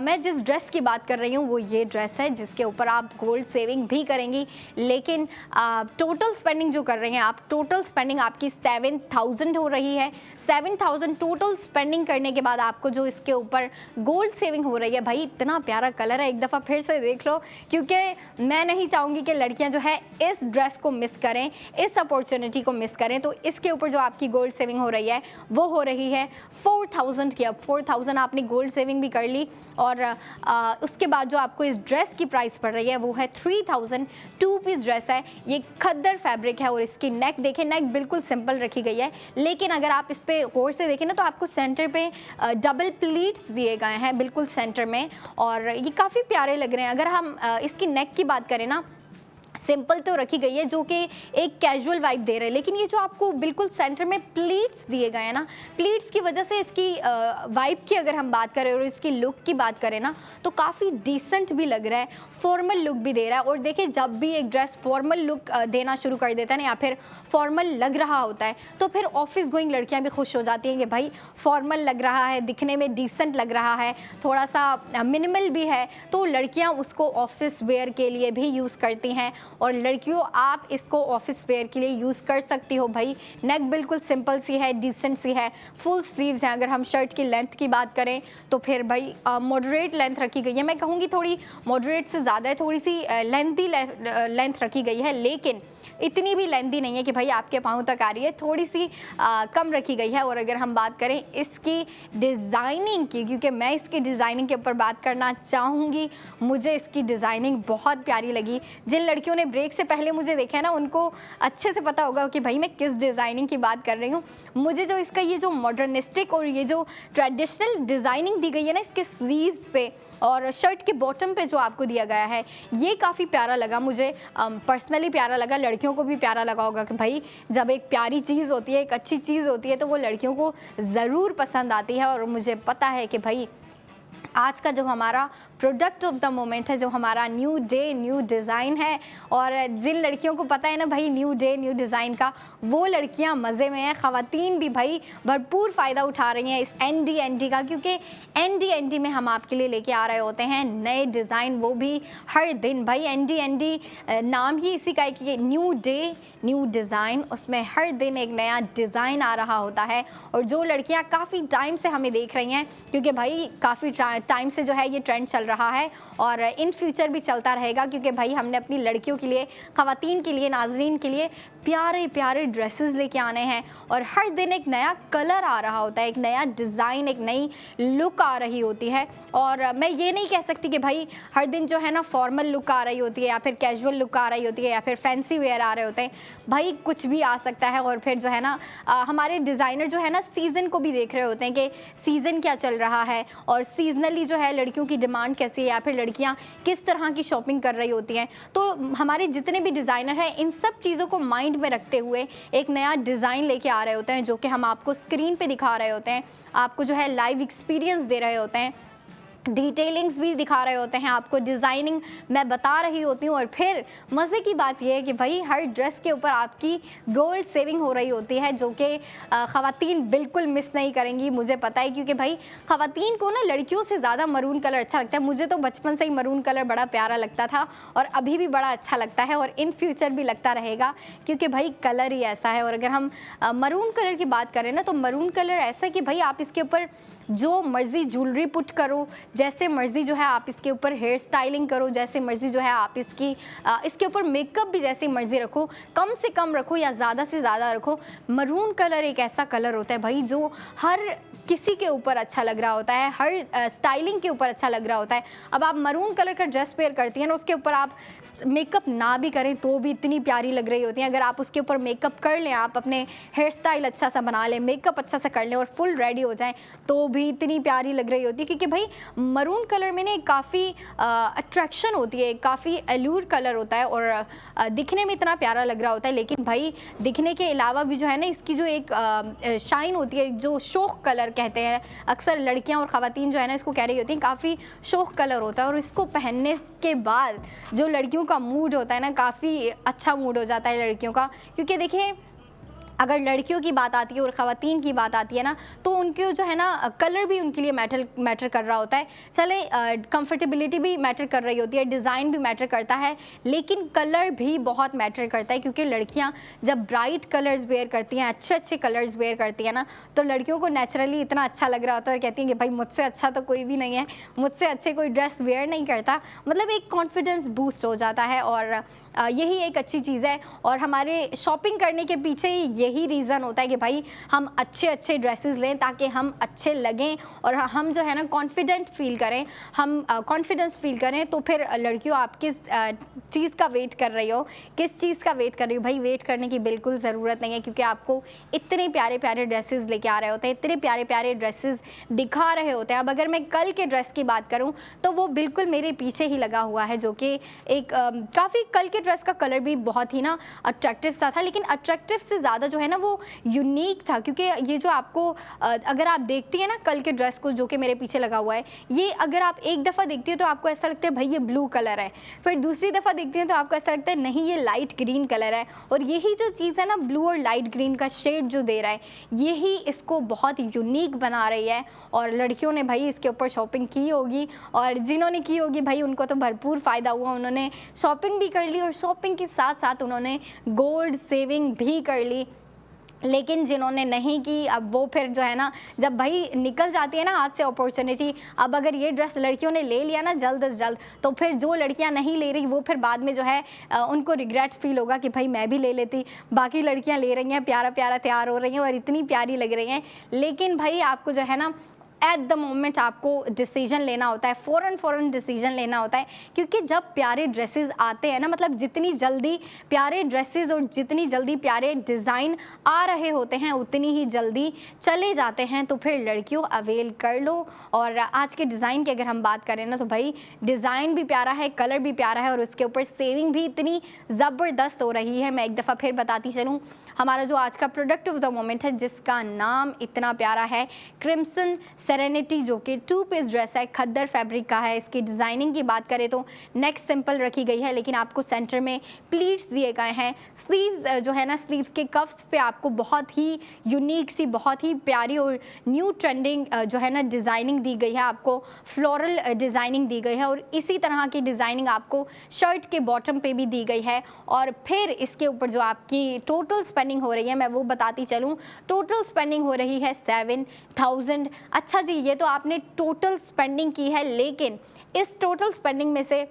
मैं जिस ड्रेस की बात कर रही हूँ वो ये ड्रेस है जिसके ऊपर आप गोल्ड सेविंग भी करेंगी, लेकिन टोटल स्पेंडिंग जो कर रही हैं आप, टोटल स्पेंडिंग आपकी 7000 हो रही है। 7000 टोटल स्पेंडिंग करने के बाद आपको जो इसके ऊपर गोल्ड सेविंग हो रही है, भाई इतना प्यारा कलर है, एक दफ़ा फिर से देख लो, क्योंकि मैं नहीं चाहूँगी कि लड़कियां जो है इस ड्रेस को मिस करें, इस अपॉर्चुनिटी को मिस करें। तो इसके ऊपर जो आपकी गोल्ड सेविंग हो रही है वो हो रही है 4000 की। अब 4000 आपने गोल्ड सेविंग भी कर ली और उसके बाद जो आपको इस ड्रेस की प्राइस पड़ रही है वो है 3000। 2 पीस ड्रेस है, ये खद्दर फैब्रिक है और इसकी नेक देखें, नेक बिल्कुल सिंपल रखी गई है, लेकिन अगर आप इस पे गौर से देखें ना तो आपको सेंटर पे डबल प्लीट्स दिए गए हैं बिल्कुल सेंटर में, और ये काफ़ी प्यारे लग रहे हैं। अगर हम इसकी नेक की बात करें ना, सिंपल तो रखी गई है जो कि एक कैजुअल वाइब दे रहे हैं, लेकिन ये जो आपको बिल्कुल सेंटर में प्लीट्स दिए गए हैं ना, प्लीट्स की वजह से इसकी वाइब की अगर हम बात करें और इसकी लुक की बात करें ना, तो काफ़ी डिसेंट भी लग रहा है, फॉर्मल लुक भी दे रहा है। और देखिए जब भी एक ड्रेस फॉर्मल लुक देना शुरू कर देता है ना, या फिर फॉर्मल लग रहा होता है, तो फिर ऑफिस गोइंग लड़कियाँ भी खुश हो जाती हैं कि भाई फॉर्मल लग रहा है, दिखने में डिसेंट लग रहा है, थोड़ा सा मिनिमल भी है, तो लड़कियाँ उसको ऑफिस वेयर के लिए भी यूज़ करती हैं। और लड़कियों आप इसको ऑफिस वेयर के लिए यूज़ कर सकती हो भाई। नेक बिल्कुल सिंपल सी है, डिसेंट सी है, फुल स्लीव्स हैं। अगर हम शर्ट की लेंथ की बात करें तो फिर भाई मॉडरेट लेंथ रखी गई है, मैं कहूँगी थोड़ी मॉडरेट से ज़्यादा है, थोड़ी सी लेंथी लेंथ रखी गई है, लेकिन इतनी भी लेंथी नहीं है कि भाई आपके पाँव तक आ रही है, थोड़ी सी कम रखी गई है। और अगर हम बात करें इसकी डिज़ाइनिंग की, क्योंकि मैं इसकी डिज़ाइनिंग के ऊपर बात करना चाहूँगी, मुझे इसकी डिज़ाइनिंग बहुत प्यारी लगी। जिन लड़कियों ने ब्रेक से पहले मुझे देखा है ना, उनको अच्छे से पता होगा कि भाई मैं किस डिज़ाइनिंग की बात कर रही हूँ। मुझे जो इसका ये जो मॉडर्निस्टिक और ये जो ट्रेडिशनल डिज़ाइनिंग दी गई है ना इसके स्लीव्स पे और शर्ट के बॉटम पे जो आपको दिया गया है, ये काफ़ी प्यारा लगा मुझे, पर्सनली प्यारा लगा, लड़कियों को भी प्यारा लगा होगा कि भाई जब एक प्यारी चीज़ होती है, एक अच्छी चीज़ होती है, तो वो लड़कियों को ज़रूर पसंद आती है। और मुझे पता है कि भाई आज का जो हमारा प्रोडक्ट ऑफ द मोमेंट है, जो हमारा न्यू डे न्यू डिज़ाइन है, और जिन लड़कियों को पता है ना भाई न्यू डे न्यू डिज़ाइन का, वो लड़कियां मज़े में हैं। ख़वातीन भी भाई भरपूर फ़ायदा उठा रही हैं इस ND का, क्योंकि ND में हम आपके लिए लेके आ रहे होते हैं नए डिज़ाइन, वो भी हर दिन। भाई ND नाम ही इसी का है कि न्यू डे न्यू डिज़ाइन, उसमें हर दिन एक नया डिज़ाइन आ रहा होता है। और जो लड़कियाँ काफ़ी टाइम से हमें देख रही हैं, क्योंकि भाई काफ़ी टाइम से जो है ये ट्रेंड चल रहा है और इन फ्यूचर भी चलता रहेगा, क्योंकि भाई हमने अपनी लड़कियों के लिए, ख़वातीन के लिए, नाज़रीन के लिए प्यारे प्यारे ड्रेसेस लेके आने हैं। और हर दिन एक नया कलर आ रहा होता है, एक नया डिज़ाइन, एक नई लुक आ रही होती है। और मैं ये नहीं कह सकती कि भाई हर दिन जो है ना फॉर्मल लुक आ रही होती है, या फिर कैजुअल लुक आ रही होती है, या फिर फैंसी वेयर आ रहे होते हैं। भाई कुछ भी आ सकता है। और फिर जो है ना हमारे डिज़ाइनर जो है ना सीज़न को भी देख रहे होते हैं कि सीज़न क्या चल रहा है, और सीजनली जो है लड़कियों की डिमांड कैसी है, या फिर लड़कियां किस तरह की शॉपिंग कर रही होती हैं। तो हमारे जितने भी डिज़ाइनर हैं, इन सब चीज़ों को माइंड में रखते हुए एक नया डिज़ाइन लेके आ रहे होते हैं, जो कि हम आपको स्क्रीन पे दिखा रहे होते हैं, आपको जो है लाइव एक्सपीरियंस दे रहे होते हैं, डिटेलिंग्स भी दिखा रहे होते हैं, आपको डिज़ाइनिंग मैं बता रही होती हूँ। और फिर मज़े की बात यह है कि भाई हर ड्रेस के ऊपर आपकी गोल्ड सेविंग हो रही होती है, जो कि ख़वातीन बिल्कुल मिस नहीं करेंगी, मुझे पता है। क्योंकि भाई ख़वातीन को ना लड़कियों से ज़्यादा मरून कलर अच्छा लगता है। मुझे तो बचपन से ही मरून कलर बड़ा प्यारा लगता था, और अभी भी बड़ा अच्छा लगता है, और इन फ्यूचर भी लगता रहेगा, क्योंकि भाई कलर ही ऐसा है। और अगर हम मरून कलर की बात करें ना, तो मरून कलर ऐसा है कि भाई आप इसके ऊपर जो मर्ज़ी ज्वेलरी पुट करो, जैसे मर्ज़ी जो है आप इसके ऊपर हेयर स्टाइलिंग करो, जैसे मर्ज़ी जो है आप इसके ऊपर मेकअप भी जैसी मर्ज़ी रखो, कम से कम रखो या ज़्यादा से ज़्यादा रखो। मरून कलर एक ऐसा कलर होता है भाई जो हर किसी के ऊपर अच्छा लग रहा होता है, हर स्टाइलिंग के ऊपर अच्छा लग रहा होता है। अब आप मरून कलर का ड्रेस वेयर करती हैं ना, उसके ऊपर आप मेकअप ना भी करें तो भी इतनी प्यारी लग रही होती हैं। अगर आप उसके ऊपर मेकअप कर लें, आप अपने हेयर स्टाइल अच्छा सा बना लें, मेकअप अच्छा सा कर लें और फुल रेडी हो जाएं, तो भी इतनी प्यारी लग रही होती है। क्योंकि भाई मरून कलर में ना काफ़ी अट्रैक्शन होती है, काफ़ी एल्यूर कलर होता है, और दिखने में इतना प्यारा लग रहा होता है। लेकिन भाई दिखने के अलावा भी जो है ना, इसकी जो एक शाइन होती है, जो शोख कलर कहते हैं, अक्सर लड़कियां और ख़वातीन जो है ना इसको कह रही होती हैं, काफ़ी शोख कलर होता है। और इसको पहनने के बाद जो लड़कियों का मूड होता है ना, काफ़ी अच्छा मूड हो जाता है लड़कियों का। क्योंकि देखिए अगर लड़कियों की बात आती है और ख़वातीन की बात आती है ना, तो उनके जो है ना कलर भी उनके लिए मैटर कर रहा होता है। चले कंफर्टेबिलिटी भी मैटर कर रही होती है, डिज़ाइन भी मैटर करता है, लेकिन कलर भी बहुत मैटर करता है। क्योंकि लड़कियां जब ब्राइट कलर्स वेयर करती हैं, अच्छे अच्छे कलर्स वेयर करती हैं ना, तो लड़कियों को नेचुरली इतना अच्छा लग रहा होता है, और कहती हैं कि भाई मुझसे अच्छा तो कोई भी नहीं है, मुझसे अच्छे कोई ड्रेस वेयर नहीं करता। मतलब एक कॉन्फिडेंस बूस्ट हो जाता है, और यही एक अच्छी चीज़ है। और हमारे शॉपिंग करने के पीछे यही रीज़न होता है कि भाई हम अच्छे अच्छे ड्रेसेस लें ताकि हम अच्छे लगें और हम जो है ना कॉन्फिडेंट फील करें, हम कॉन्फिडेंस फील करें। तो फिर लड़कियों आप किस चीज़ का वेट कर रही हो, किस चीज़ का वेट कर रही हो? भाई वेट करने की बिल्कुल ज़रूरत नहीं है, क्योंकि आपको इतने प्यारे प्यारे ड्रेसेस लेके आ रहे होते हैं, इतने प्यारे प्यारे ड्रेसेस दिखा रहे होते हैं। अब अगर मैं कल के ड्रेस की बात करूं तो वो बिल्कुल मेरे पीछे ही लगा हुआ है, जो कि एक काफ़ी कल के ड्रेस का कलर भी बहुत ही ना अट्रैक्टिव सा था, लेकिन अट्रैक्टिव से ज़्यादा जो है ना वो यूनिक था। क्योंकि ये जो आपको अगर आप देखती हैं ना कल के ड्रेस को जो कि मेरे पीछे लगा हुआ है, ये अगर आप एक दफ़ा देखती हो तो आपको ऐसा लगता है भाई ये ब्लू कलर है, फिर दूसरी दफ़ा देखती हैं तो आपको ऐसा लगता है नहीं ये लाइट ग्रीन कलर है। और यही जो चीज़ है ना ब्लू और लाइट ग्रीन का शेड जो दे रहा है, यही इसको बहुत यूनिक बना रही है। और लड़कियों ने भाई इसके ऊपर शॉपिंग की होगी, और जिन्होंने की होगी भाई उनको तो भरपूर फ़ायदा हुआ, उन्होंने शॉपिंग भी कर ली और शॉपिंग के साथ साथ उन्होंने गोल्ड सेविंग भी कर ली। लेकिन जिन्होंने नहीं की, अब वो फिर जो है ना जब भाई निकल जाती है ना हाथ से अपॉर्चुनिटी, अब अगर ये ड्रेस लड़कियों ने ले लिया ना जल्द से जल्द, तो फिर जो लड़कियां नहीं ले रही वो फिर बाद में जो है उनको रिग्रेट फील होगा कि भाई मैं भी ले लेती, बाकी लड़कियां ले रही हैं, प्यारा प्यारा तैयार हो रही हैं और इतनी प्यारी लग रही हैं। लेकिन भाई आपको जो है ना एट द मोमेंट आपको डिसीजन लेना होता है, फ़ौरन डिसीजन लेना होता है। क्योंकि जब प्यारे ड्रेसेस आते हैं ना, मतलब जितनी जल्दी प्यारे ड्रेसेस और जितनी जल्दी प्यारे डिज़ाइन आ रहे होते हैं उतनी ही जल्दी चले जाते हैं। तो फिर लड़कियों अवेल कर लो। और आज के डिज़ाइन की अगर हम बात करें ना तो भाई डिज़ाइन भी प्यारा है, कलर भी प्यारा है और उसके ऊपर सेविंग भी इतनी ज़बरदस्त हो रही है। मैं एक दफ़ा फिर बताती चलूँ, हमारा जो आज का प्रोडक्ट ऑफ द मोमेंट है जिसका नाम इतना प्यारा है क्रिम्सन सेरेनिटी, जो कि 2 पीस ड्रेस है, खद्दर फैब्रिक का है। इसकी डिज़ाइनिंग की बात करें तो नेक सिंपल रखी गई है, लेकिन आपको सेंटर में प्लीट्स दिए गए हैं। स्लीव्स जो है ना, स्लीव्स के कफ्स पे आपको बहुत ही यूनिक सी, बहुत ही प्यारी और न्यू ट्रेंडिंग जो है ना डिज़ाइनिंग दी गई है। आपको फ्लोरल डिज़ाइनिंग दी गई है और इसी तरह की डिज़ाइनिंग आपको शर्ट के बॉटम पे भी दी गई है। और फिर इसके ऊपर जो आपकी टोटल स्पेंडिंग हो रही है मैं वो बताती चलूँ, टोटल स्पेंडिंग हो रही है 7000। अच्छा जी, ये तो आपने टोटल स्पेंडिंग की है, लेकिन इस टोटल स्पेंडिंग में से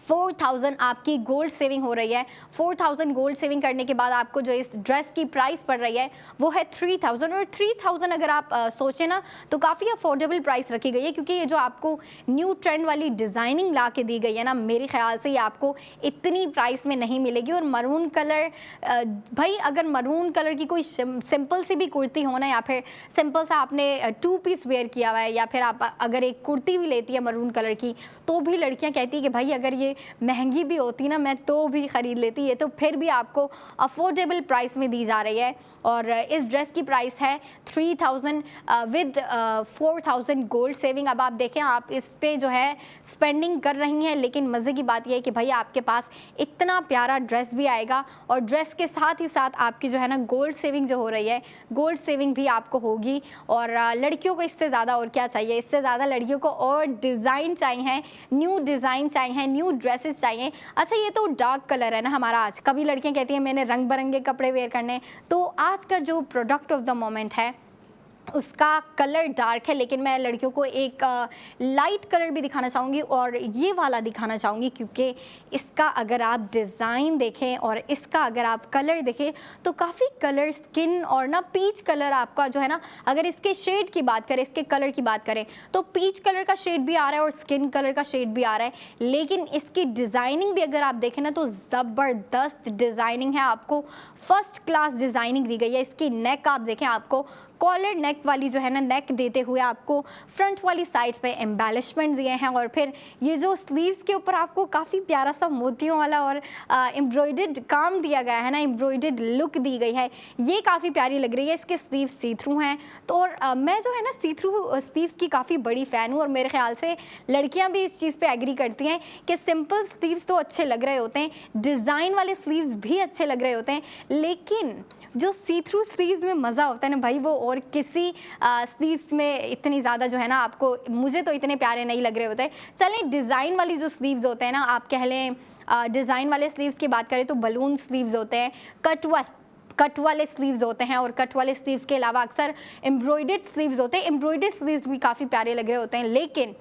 4000 आपकी गोल्ड सेविंग हो रही है। 4000 गोल्ड सेविंग करने के बाद आपको जो इस ड्रेस की प्राइस पड़ रही है वो है 3000। और 3000 अगर आप सोचें ना तो काफ़ी अफोर्डेबल प्राइस रखी गई है, क्योंकि ये जो आपको न्यू ट्रेंड वाली डिज़ाइनिंग ला के दी गई है ना, मेरे ख्याल से ये आपको इतनी प्राइस में नहीं मिलेगी। और मरून कलर, भाई अगर मरून कलर की कोई सिंपल सी भी कुर्ती हो ना, या फिर सिंपल सा आपने 2 पीस वेयर किया हुआ है, या फिर आप अगर एक कुर्ती भी लेती है मरून कलर की, तो भी लड़कियाँ कहती है कि भाई अगर ये महंगी भी होती ना मैं तो भी ख़रीद लेती, ये तो फिर भी आपको अफोर्डेबल प्राइस में दी जा रही है। और इस ड्रेस की प्राइस है 3000 विद 4000 गोल्ड सेविंग। अब आप देखें, आप इस पे जो है स्पेंडिंग कर रही हैं, लेकिन मज़े की बात यह है कि भाई आपके पास इतना प्यारा ड्रेस भी आएगा और ड्रेस के साथ ही साथ आपकी जो है ना गोल्ड सेविंग जो हो रही है, गोल्ड सेविंग भी आपको होगी। और लड़कियों को इससे ज़्यादा और क्या चाहिए, इससे ज़्यादा लड़कियों को और डिज़ाइन चाहिए, न्यू डिज़ाइन चाहिए, न्यू ड्रेसेस चाहिए। अच्छा, ये तो डार्क कलर है ना हमारा आज, कभी लड़कियां कहती हैं मैंने रंग बिरंगे कपड़े वेयर करने, तो आज का जो प्रोडक्ट ऑफ द मोमेंट है उसका कलर डार्क है, लेकिन मैं लड़कियों को एक लाइट कलर भी दिखाना चाहूँगी और ये वाला दिखाना चाहूँगी, क्योंकि इसका अगर आप डिज़ाइन देखें और इसका अगर आप कलर देखें तो काफ़ी कलर स्किन और ना पीच कलर आपका जो है ना, अगर इसके शेड की बात करें, इसके कलर की बात करें तो पीच कलर का शेड भी आ रहा है और स्किन कलर का शेड भी आ रहा है। लेकिन इसकी डिज़ाइनिंग भी अगर आप देखें ना तो ज़बरदस्त डिज़ाइनिंग है, आपको फर्स्ट क्लास डिज़ाइनिंग दी गई है। इसकी नेक आप देखें, आपको कॉलर नेक वाली जो है ना नेक देते हुए आपको फ्रंट वाली साइड पे एम्बेलिशमेंट दिए हैं। और फिर ये जो स्लीव्स के ऊपर आपको काफ़ी प्यारा सा मोतियों वाला और एम्ब्रॉयडर्ड काम दिया गया है ना, एम्ब्रॉयडर्ड लुक दी गई है, ये काफ़ी प्यारी लग रही है। इसके स्लीव्स सी थ्रू हैं, तो और मैं जो है ना सी थ्रू स्लीव्स की काफ़ी बड़ी फ़ैन हूँ और मेरे ख्याल से लड़कियाँ भी इस चीज़ पर एग्री करती हैं कि सिंपल स्लीव्स तो अच्छे लग रहे होते हैं, डिज़ाइन वाले स्लीव्स भी अच्छे लग रहे होते हैं, लेकिन जो सी थ्रू स्लीव्स में मज़ा होता है ना भाई, वो और किसी स्लीव्स में इतनी ज़्यादा जो है ना आपको, मुझे तो इतने प्यारे नहीं लग रहे होते। चलें डिज़ाइन वाली जो स्लीव्स होते हैं ना, आप कह लें डिज़ाइन वाले स्लीव्स की बात करें तो बलून स्लीव्स होते हैं, कट वाले स्लीव्स होते हैं, और कट वाले स्लीव्स के अलावा अक्सर एम्ब्रॉयडर्ड स्लीव्स होते हैं। एम्ब्रॉयडर्ड स्लीव्स भी काफ़ी प्यारे लग रहे होते हैं, लेकिन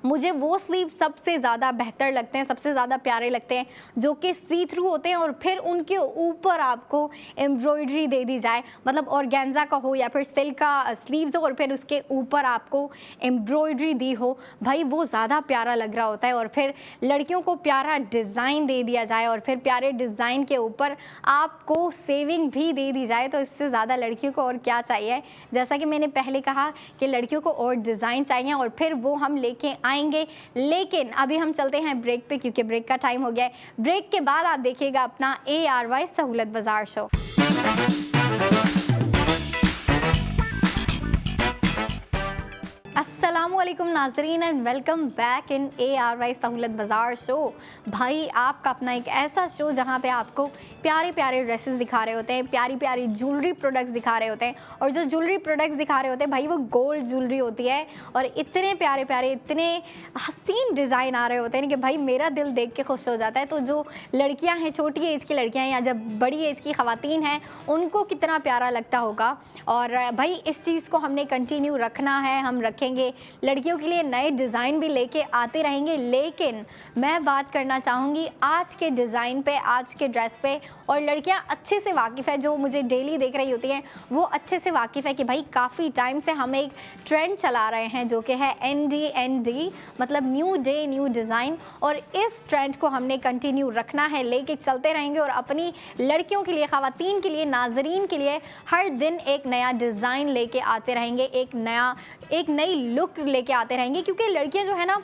मुझे वो स्लीव सबसे ज़्यादा बेहतर लगते हैं, सबसे ज़्यादा प्यारे लगते हैं, जो कि सी थ्रू होते हैं और फिर उनके ऊपर आपको एम्ब्रॉयडरी दे दी जाए, मतलब ऑर्गेन्जा का हो या फिर सिल्क का स्लीव्स हो और फिर उसके ऊपर आपको एम्ब्रॉयडरी दी हो, भाई वो ज़्यादा प्यारा लग रहा होता है। और फिर लड़कियों को प्यारा डिज़ाइन दे दिया जाए और फिर प्यारे डिज़ाइन के ऊपर आपको सेविंग भी दे दी जाए, तो इससे ज़्यादा लड़कियों को और क्या चाहिए। जैसा कि मैंने पहले कहा कि लड़कियों को और डिज़ाइन चाहिए और फिर वो हम लेके आएंगे, लेकिन अभी हम चलते हैं ब्रेक पे, क्योंकि ब्रेक का टाइम हो गया है। ब्रेक के बाद आप देखिएगा अपना ARY सहूलत बाजार शो। अस्सलामुअलैकुम नाजरीन and welcome back in ARY सहूलत बाज़ार शो। भाई आपका अपना एक ऐसा शो जहाँ पे आपको प्यारे प्यारे ड्रेसेस दिखा रहे होते हैं, प्यारी प्यारी ज्वेलरी प्रोडक्ट्स दिखा रहे होते हैं, और जो ज्वेलरी प्रोडक्ट्स दिखा रहे होते हैं भाई वो गोल्ड ज्वेलरी होती है और इतने प्यारे प्यारे इतने हसीन डिज़ाइन आ रहे होते हैं कि भाई मेरा दिल देख के खुश हो जाता है। तो जो लड़कियाँ हैं, छोटी एज की लड़कियाँ हैं या जब बड़ी एज की ख़वातीन हैं, उनको कितना प्यारा लगता होगा। और भाई इस चीज़ को हमने कंटिन्यू रखना है, हम रखेंगे, लड़कियों के लिए नए डिज़ाइन भी लेके आते रहेंगे। लेकिन मैं बात करना चाहूँगी आज के डिज़ाइन पे, आज के ड्रेस पे, और लड़कियाँ अच्छे से वाकिफ़ है, जो मुझे डेली देख रही होती हैं वो अच्छे से वाकिफ़ है कि भाई काफ़ी टाइम से हम एक ट्रेंड चला रहे हैं जो कि है ND मतलब न्यू डे न्यू डिज़ाइन, और इस ट्रेंड को हमने कंटिन्यू रखना है, लेके चलते रहेंगे और अपनी लड़कियों के लिए, ख़वातीन के लिए, नाजरीन के लिए हर दिन एक नया डिज़ाइन लेके आते रहेंगे, एक नई लुक लेके आते रहेंगे। क्योंकि लड़कियां जो है ना,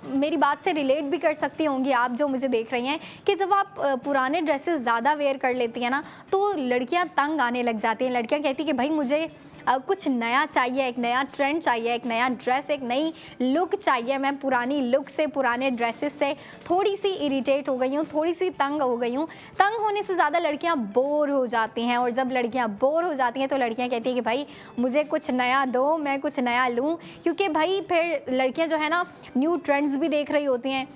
मेरी बात से रिलेट भी कर सकती होंगी आप जो मुझे देख रही हैं, कि जब आप पुराने ड्रेसेस ज़्यादा वेयर कर लेती हैं ना तो लड़कियां तंग आने लग जाती हैं। लड़कियां कहती कि भाई मुझे कुछ नया चाहिए, एक नया ट्रेंड चाहिए, एक नया ड्रेस, एक नई लुक चाहिए। मैं पुरानी लुक से, पुराने ड्रेसेस से थोड़ी सी इरिटेट हो गई हूँ, थोड़ी सी तंग हो गई हूँ। तंग होने से ज़्यादा लड़कियाँ बोर हो जाती हैं, और जब लड़कियाँ बोर हो जाती हैं तो लड़कियाँ कहती हैं कि भाई मुझे कुछ नया दो, मैं कुछ नया लूँ। क्योंकि भाई फिर लड़कियाँ जो है ना न्यू ट्रेंड्स भी देख रही होती हैं।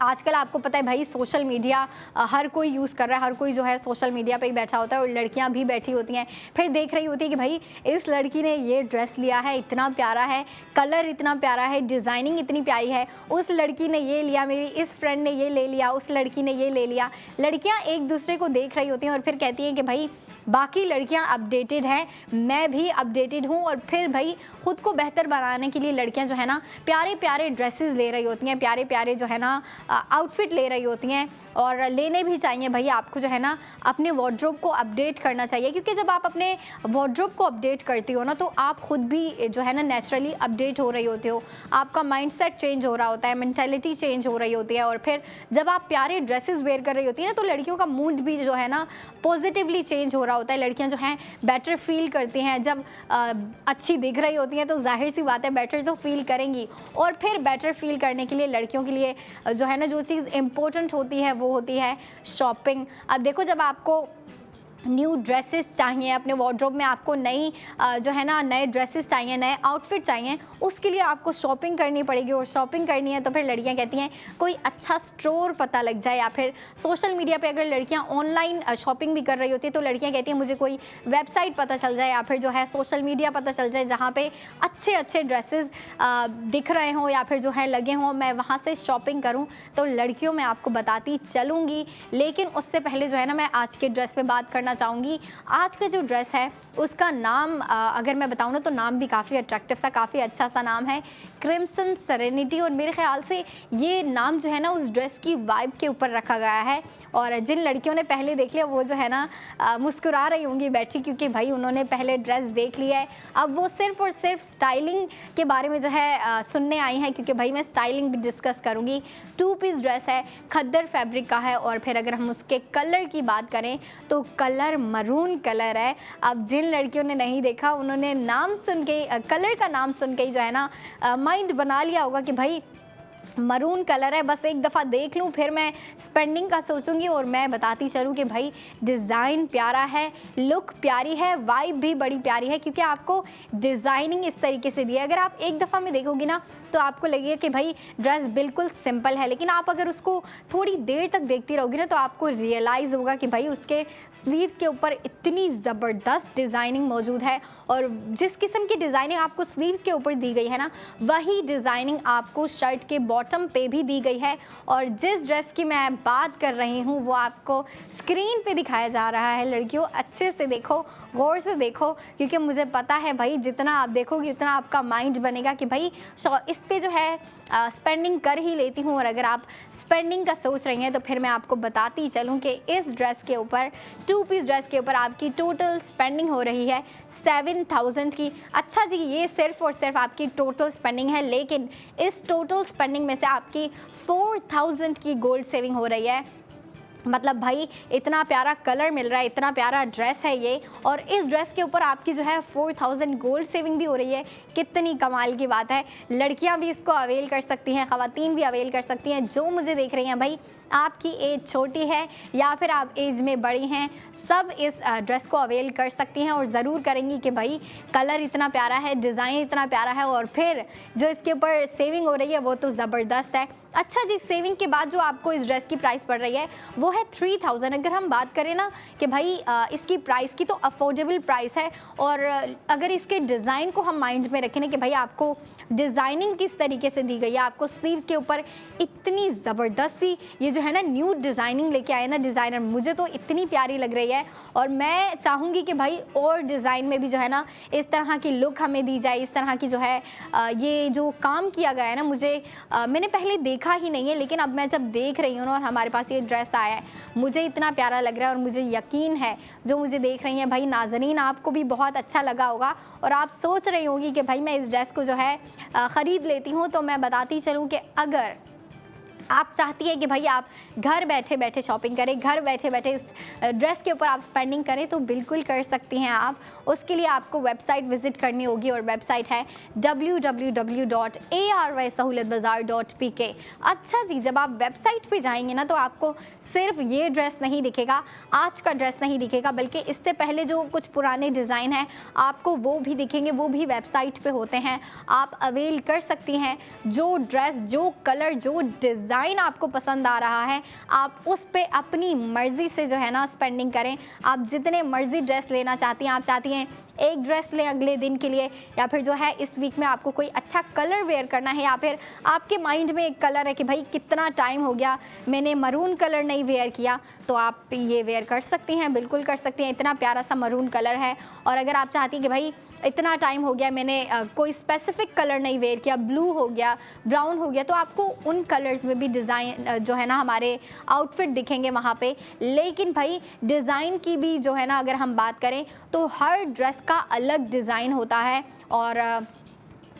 आजकल आपको पता है भाई सोशल मीडिया हर कोई यूज़ कर रहा है, हर कोई जो है सोशल मीडिया पे ही बैठा होता है, और लड़कियां भी बैठी होती हैं, फिर देख रही होती है कि भाई इस लड़की ने ये ड्रेस लिया है, इतना प्यारा है, कलर इतना प्यारा है, डिज़ाइनिंग इतनी प्यारी है, उस लड़की ने ये लिया, मेरी इस फ्रेंड ने ये ले लिया, उस लड़की ने ये ले लिया। लड़कियाँ एक दूसरे को देख रही होती हैं और फिर कहती हैं कि भाई बाकी लड़कियां अपडेटेड हैं, मैं भी अपडेटेड हूं, और फिर भाई ख़ुद को बेहतर बनाने के लिए लड़कियां जो है ना प्यारे प्यारे ड्रेसेस ले रही होती हैं, प्यारे प्यारे जो है ना आउटफिट ले रही होती हैं, और लेने भी चाहिए। भाई आपको जो है ना अपने वार्डरोब को अपडेट करना चाहिए, क्योंकि जब आप अपने वार्डरोब को अपडेट करती हो ना तो आप ख़ुद भी जो है ना नेचुरली अपडेट हो रही होती हो, आपका माइंडसेट चेंज हो रहा होता है, मेंटालिटी चेंज हो रही होती है, और फिर जब आप प्यारे ड्रेसेस वेयर कर रही होती है ना तो लड़कियों का मूड भी जो है ना पॉजिटिवली चेंज हो रहा होता है। लड़कियां जो हैं बेटर फील करती हैं, जब अच्छी दिख रही होती हैं तो जाहिर सी बात है बेटर तो फील करेंगी, और फिर बेटर फील करने के लिए लड़कियों के लिए जो है ना जो चीज़ इम्पोर्टेंट होती है वो होती है शॉपिंग। अब देखो, जब आपको न्यू ड्रेसेस चाहिए, अपने वार्डरोब में आपको नई जो है ना नए ड्रेसेस चाहिए, नए आउटफिट चाहिए, उसके लिए आपको शॉपिंग करनी पड़ेगी, और शॉपिंग करनी है तो फिर लड़कियां कहती हैं कोई अच्छा स्टोर पता लग जाए, या फिर सोशल मीडिया पे अगर लड़कियां ऑनलाइन शॉपिंग भी कर रही होती है तो लड़कियां कहती हैं मुझे कोई वेबसाइट पता चल जाए, या फिर जो है सोशल मीडिया पता चल जाए जहाँ पे अच्छे अच्छे ड्रेसेस दिख रहे हों या फिर जो है लगे हों, मैं वहाँ से शॉपिंग करूँ। तो लड़कियों मैं आपको बताती चलूँगी, लेकिन उससे पहले जो है ना मैं आज के ड्रेस पे बात करना चाहूँगी। आज का जो ड्रेस है उसका नाम अगर मैं बताऊँ ना तो नाम भी काफ़ी अट्रैक्टिव सा, काफ़ी अच्छा सा नाम है, क्रिम्सन सेरेनिटी। और मेरे ख्याल से ये नाम जो है ना उस ड्रेस की वाइब के ऊपर रखा गया है, और जिन लड़कियों ने पहले देख लिया वो जो है ना मुस्कुरा रही होंगी बैठी, क्योंकि भाई उन्होंने पहले ड्रेस देख लिया है, अब वो सिर्फ और सिर्फ स्टाइलिंग के बारे में जो है सुनने आई हैं, क्योंकि भाई मैं स्टाइलिंग भी डिस्कस करूँगी। 2 पीस ड्रेस है, खद्दर फैब्रिक का है, और फिर अगर हम उसके कलर की बात करें तो कलर मरून कलर है। अब जिन लड़कियों ने नहीं देखा उन्होंने नाम सुन के, कलर का नाम सुन के ही जो है ना माइंड बना लिया होगा कि भाई मरून कलर है, बस एक दफ़ा देख लूँ फिर मैं स्पेंडिंग का सोचूंगी। और मैं बताती चलूँ कि भाई डिज़ाइन प्यारा है, लुक प्यारी है, वाइब भी बड़ी प्यारी है, क्योंकि आपको डिज़ाइनिंग इस तरीके से दी है। अगर आप एक दफ़ा में देखोगी ना तो आपको लगेगा कि भाई ड्रेस बिल्कुल सिंपल है, लेकिन आप अगर उसको थोड़ी देर तक देखती रहोगी ना तो आपको रियलाइज़ होगा कि भाई उसके स्लीव्स के ऊपर इतनी ज़बरदस्त डिज़ाइनिंग मौजूद है। और जिस किस्म की डिज़ाइनिंग आपको स्लीव्स के ऊपर दी गई है ना, वही डिज़ाइनिंग आपको शर्ट के बॉटम पे भी दी गई है। और जिस ड्रेस की मैं बात कर रही हूँ वो आपको स्क्रीन पे दिखाया जा रहा है। लड़कियों अच्छे से देखो, गौर से देखो, क्योंकि मुझे पता है भाई जितना आप देखोगे उतना आपका माइंड बनेगा कि भाई इस पे जो है स्पेंडिंग कर ही लेती हूँ। और अगर आप स्पेंडिंग का सोच रही हैं तो फिर मैं आपको बताती चलूँ कि इस ड्रेस के ऊपर, 2 पीस ड्रेस के ऊपर आपकी टोटल स्पेंडिंग हो रही है 7000 की। अच्छा जी, ये सिर्फ और सिर्फ आपकी टोटल स्पेंडिंग है, लेकिन इस टोटल स्पेंडिंग में से आपकी 4000 की गोल्ड सेविंग हो रही है। मतलब भाई इतना प्यारा कलर मिल रहा है, इतना प्यारा ड्रेस है ये, और इस ड्रेस के ऊपर आपकी जो है 4000 गोल्ड सेविंग भी हो रही है। कितनी कमाल की बात है। लड़कियां भी इसको अवेल कर सकती हैं, ख़वातीन भी अवेल कर सकती हैं। जो मुझे देख रही हैं भाई, आपकी एज छोटी है या फिर आप एज में बड़ी हैं, सब इस ड्रेस को अवेल कर सकती हैं और ज़रूर करेंगी कि भाई कलर इतना प्यारा है, डिज़ाइन इतना प्यारा है, और फिर जो इसके ऊपर सेविंग हो रही है वो तो ज़बरदस्त है। अच्छा जी, सेविंग के बाद जो आपको इस ड्रेस की प्राइस पड़ रही है वो है 3000। अगर हम बात करें ना कि भाई इसकी प्राइस की, तो अफोर्डेबल प्राइस है। और अगर इसके डिज़ाइन को हम माइंड में रखें ना कि भाई आपको डिज़ाइनिंग किस तरीके से दी गई है, आपको स्लीव्स के ऊपर इतनी ज़बरदस्त सी ये जो है ना न्यू डिज़ाइनिंग लेके आए ना डिज़ाइनर, मुझे तो इतनी प्यारी लग रही है। और मैं चाहूँगी कि भाई और डिज़ाइन में भी जो है ना इस तरह की लुक हमें दी जाए, इस तरह की जो है ये जो काम किया गया है ना, मुझे मैंने पहले देखा ही नहीं है, लेकिन अब मैं जब देख रही हूँ ना और हमारे पास ये ड्रेस आया है, मुझे इतना प्यारा लग रहा है। और मुझे यकीन है जो मुझे देख रही हैं भाई नाज़रीन, आपको भी बहुत अच्छा लगा होगा और आप सोच रही होगी कि भाई मैं इस ड्रेस को जो है ख़रीद लेती हूँ। तो मैं बताती चलूँ कि अगर आप चाहती हैं कि भाई आप घर बैठे बैठे शॉपिंग करें, घर बैठे बैठे इस ड्रेस के ऊपर आप स्पेंडिंग करें, तो बिल्कुल कर सकती हैं आप। उसके लिए आपको वेबसाइट विज़िट करनी होगी और वेबसाइट है www.arysahoolatbazaar.pk। अच्छा जी, जब आप वेबसाइट पे जाएंगे ना तो आपको सिर्फ ये ड्रेस नहीं दिखेगा, आज का ड्रेस नहीं दिखेगा, बल्कि इससे पहले जो कुछ पुराने डिज़ाइन हैं आपको वो भी दिखेंगे, वो भी वेबसाइट पे होते हैं, आप अवेल कर सकती हैं। जो ड्रेस, जो कलर, जो डिज़ाइन आपको पसंद आ रहा है, आप उस पे अपनी मर्ज़ी से जो है ना स्पेंडिंग करें। आप जितने मर्ज़ी ड्रेस लेना चाहती हैं, आप चाहती हैं एक ड्रेस लें अगले दिन के लिए, या फिर जो है इस वीक में आपको कोई अच्छा कलर वेयर करना है, या फिर आपके माइंड में एक कलर है कि भाई कितना टाइम हो गया मैंने मरून कलर नहीं वेयर किया, तो आप ये वेयर कर सकती हैं, बिल्कुल कर सकती हैं। इतना प्यारा सा मरून कलर है। और अगर आप चाहती हैं कि भाई इतना टाइम हो गया मैंने कोई स्पेसिफिक कलर नहीं वेयर किया, ब्लू हो गया, ब्राउन हो गया, तो आपको उन कलर्स में भी डिज़ाइन जो है ना हमारे आउटफिट दिखेंगे वहाँ पे। लेकिन भाई डिज़ाइन की भी जो है ना अगर हम बात करें तो हर ड्रेस का अलग डिज़ाइन होता है। और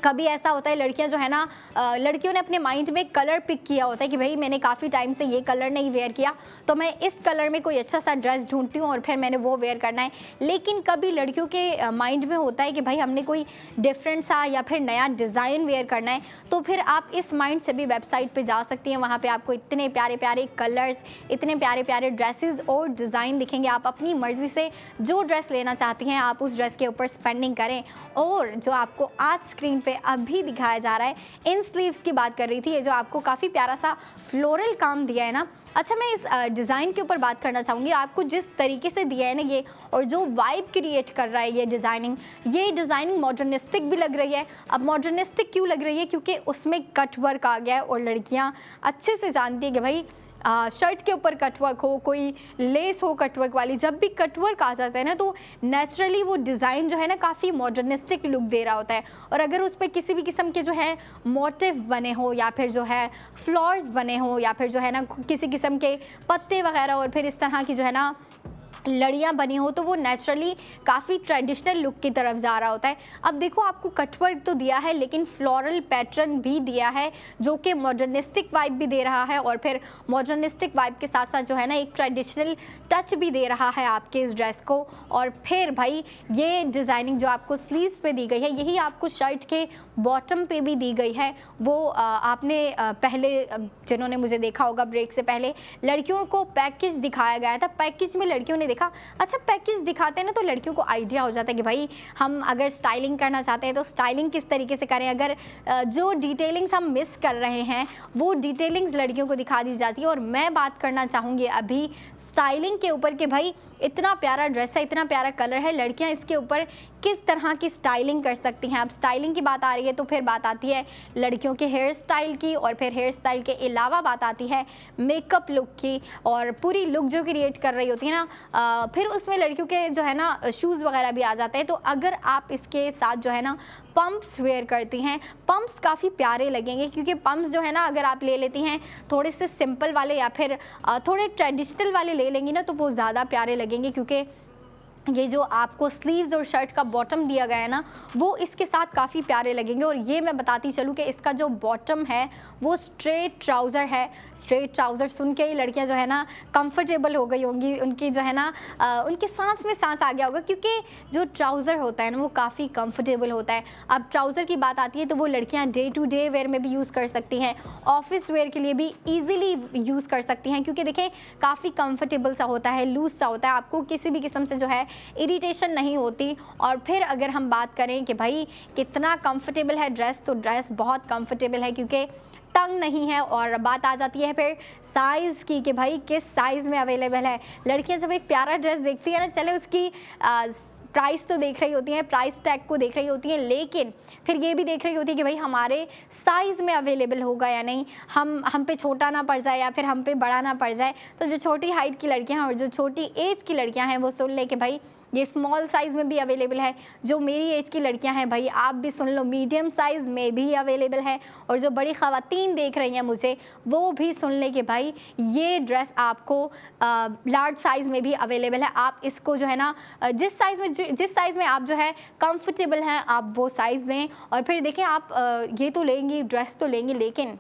कभी ऐसा होता है लड़कियां जो है ना, लड़कियों ने अपने माइंड में कलर पिक किया होता है कि भाई मैंने काफ़ी टाइम से ये कलर नहीं वेयर किया, तो मैं इस कलर में कोई अच्छा सा ड्रेस ढूंढती हूँ और फिर मैंने वो वेयर करना है। लेकिन कभी लड़कियों के माइंड में होता है कि भाई हमने कोई डिफरेंट सा या फिर नया डिज़ाइन वेयर करना है, तो फिर आप इस माइंड से भी वेबसाइट पर जा सकती हैं। वहाँ पर आपको इतने प्यारे प्यारे कलर्स, इतने प्यारे प्यारे ड्रेसेस और डिज़ाइन दिखेंगे। आप अपनी मर्ज़ी से जो ड्रेस लेना चाहती हैं आप उस ड्रेस के ऊपर स्पेंडिंग करें। और जो आपको आज स्क्रीन पे अभी दिखाया जा रहा है, इन स्लीव्स की बात कर रही थी, ये जो आपको काफ़ी प्यारा सा फ्लोरल काम दिया है ना। अच्छा, मैं इस डिज़ाइन के ऊपर बात करना चाहूँगी। आपको जिस तरीके से दिया है ना ये, और जो वाइब क्रिएट कर रहा है ये डिज़ाइनिंग मॉडर्निस्टिक भी लग रही है। अब मॉडर्निस्टिक क्यों लग रही है? क्योंकि उसमें कट वर्क आ गया है, और लड़कियाँ अच्छे से जानती है कि भाई शर्ट के ऊपर कटवर्क हो, कोई लेस हो कटवर्क वाली, जब भी कटवर्क आ जाता है ना तो नेचुरली वो डिज़ाइन जो है ना काफ़ी मॉडर्निस्टिक लुक दे रहा होता है। और अगर उस पर किसी भी किस्म के जो है मोटिव बने हो, या फिर जो है फ्लावर्स बने हो, या फिर जो है ना किसी किस्म के पत्ते वगैरह, और फिर इस तरह की जो है ना लड़ियाँ बनी हो तो वो नेचुरली काफ़ी ट्रेडिशनल लुक की तरफ जा रहा होता है। अब देखो आपको कटवर्क तो दिया है लेकिन फ्लोरल पैटर्न भी दिया है जो कि मॉडर्निस्टिक वाइब भी दे रहा है, और फिर मॉडर्निस्टिक वाइब के साथ साथ जो है ना एक ट्रेडिशनल टच भी दे रहा है आपके इस ड्रेस को। और फिर भाई ये डिज़ाइनिंग जो आपको स्लीव्स पे दी गई है यही आपको शर्ट के बॉटम पे भी दी गई है। वो आपने पहले जिन्होंने मुझे देखा होगा ब्रेक से पहले लड़कियों को पैकेज दिखाया गया था, पैकेज में लड़कियों ने देखा, अच्छा पैकेज दिखाते हैं ना तो लड़कियों को आइडिया हो जाता है कि भाई हम अगर स्टाइलिंग करना चाहते हैं तो स्टाइलिंग किस तरीके से करें। अगर जो डिटेलिंग्स हम मिस कर रहे हैं वो डिटेलिंग्स लड़कियों को दिखा दी जाती है। और मैं बात करना चाहूँगी अभी स्टाइलिंग के ऊपर कि भाई इतना प्यारा ड्रेस है, इतना प्यारा कलर है, लड़कियां इसके ऊपर किस तरह की स्टाइलिंग कर सकती हैं। अब स्टाइलिंग की बात आ रही है तो फिर बात आती है लड़कियों के हेयर स्टाइल की, और फिर हेयर स्टाइल के अलावा बात आती है मेकअप लुक की, और पूरी लुक जो क्रिएट कर रही होती है ना। फिर उसमें लड़कियों के जो है ना शूज़ वगैरह भी आ जाते हैं। तो अगर आप इसके साथ जो है ना पम्प्स वेयर करती हैं, पम्प्स काफ़ी प्यारे लगेंगे, क्योंकि पम्प्स जो है ना अगर आप ले लेती हैं थोड़े से सिंपल वाले या फिर थोड़े ट्रेडिशनल वाले ले लेंगी ना तो वो ज़्यादा प्यारे लगेंगे, क्योंकि ये जो आपको स्लीव्स और शर्ट का बॉटम दिया गया है ना वो इसके साथ काफ़ी प्यारे लगेंगे। और ये मैं बताती चलूँ कि इसका जो बॉटम है वो स्ट्रेट ट्राउज़र है। स्ट्रेट ट्राउज़र सुन के ही लड़कियां जो है ना कंफर्टेबल हो गई होंगी, उनकी जो है ना उनके सांस में सांस आ गया होगा, क्योंकि जो ट्राउज़र होता है ना वो काफ़ी कंफर्टेबल होता है। अब ट्राउज़र की बात आती है तो वो लड़कियाँ डे टू डे वेयर में भी यूज़ कर सकती हैं, ऑफिस वेयर के लिए भी ईजिली यूज़ कर सकती हैं, क्योंकि देखें काफ़ी कंफर्टेबल सा होता है, लूज़ सा होता है, आपको किसी भी किस्म से जो है इरिटेशन नहीं होती। और फिर अगर हम बात करें कि भाई कितना कंफर्टेबल है ड्रेस, तो ड्रेस बहुत कंफर्टेबल है क्योंकि तंग नहीं है। और बात आ जाती है फिर साइज़ की कि भाई किस साइज़ में अवेलेबल है। लड़कियां जब एक प्यारा ड्रेस देखती है ना, चले उसकी प्राइस तो देख रही होती हैं, प्राइस टैग को देख रही होती हैं, लेकिन फिर ये भी देख रही होती है कि भाई हमारे साइज़ में अवेलेबल होगा या नहीं, हम पे छोटा ना पड़ जाए या फिर हम पे बड़ा ना पड़ जाए। तो जो छोटी हाइट की लड़कियां हैं और जो छोटी एज की लड़कियां हैं वो सुन ले कि भाई ये स्मॉल साइज़ में भी अवेलेबल है। जो मेरी एज की लड़कियां हैं भाई आप भी सुन लो, मीडियम साइज़ में भी अवेलेबल है। और जो बड़ी ख़वातीन देख रही हैं मुझे वो भी सुन ले कि भाई ये ड्रेस आपको लार्ज साइज़ में भी अवेलेबल है। आप इसको जो है ना जिस साइज़ में आप जो है कंफर्टेबल हैं आप वो साइज़ लें। और फिर देखें आप ये तो लेंगी, ड्रेस तो लेंगी, लेकिन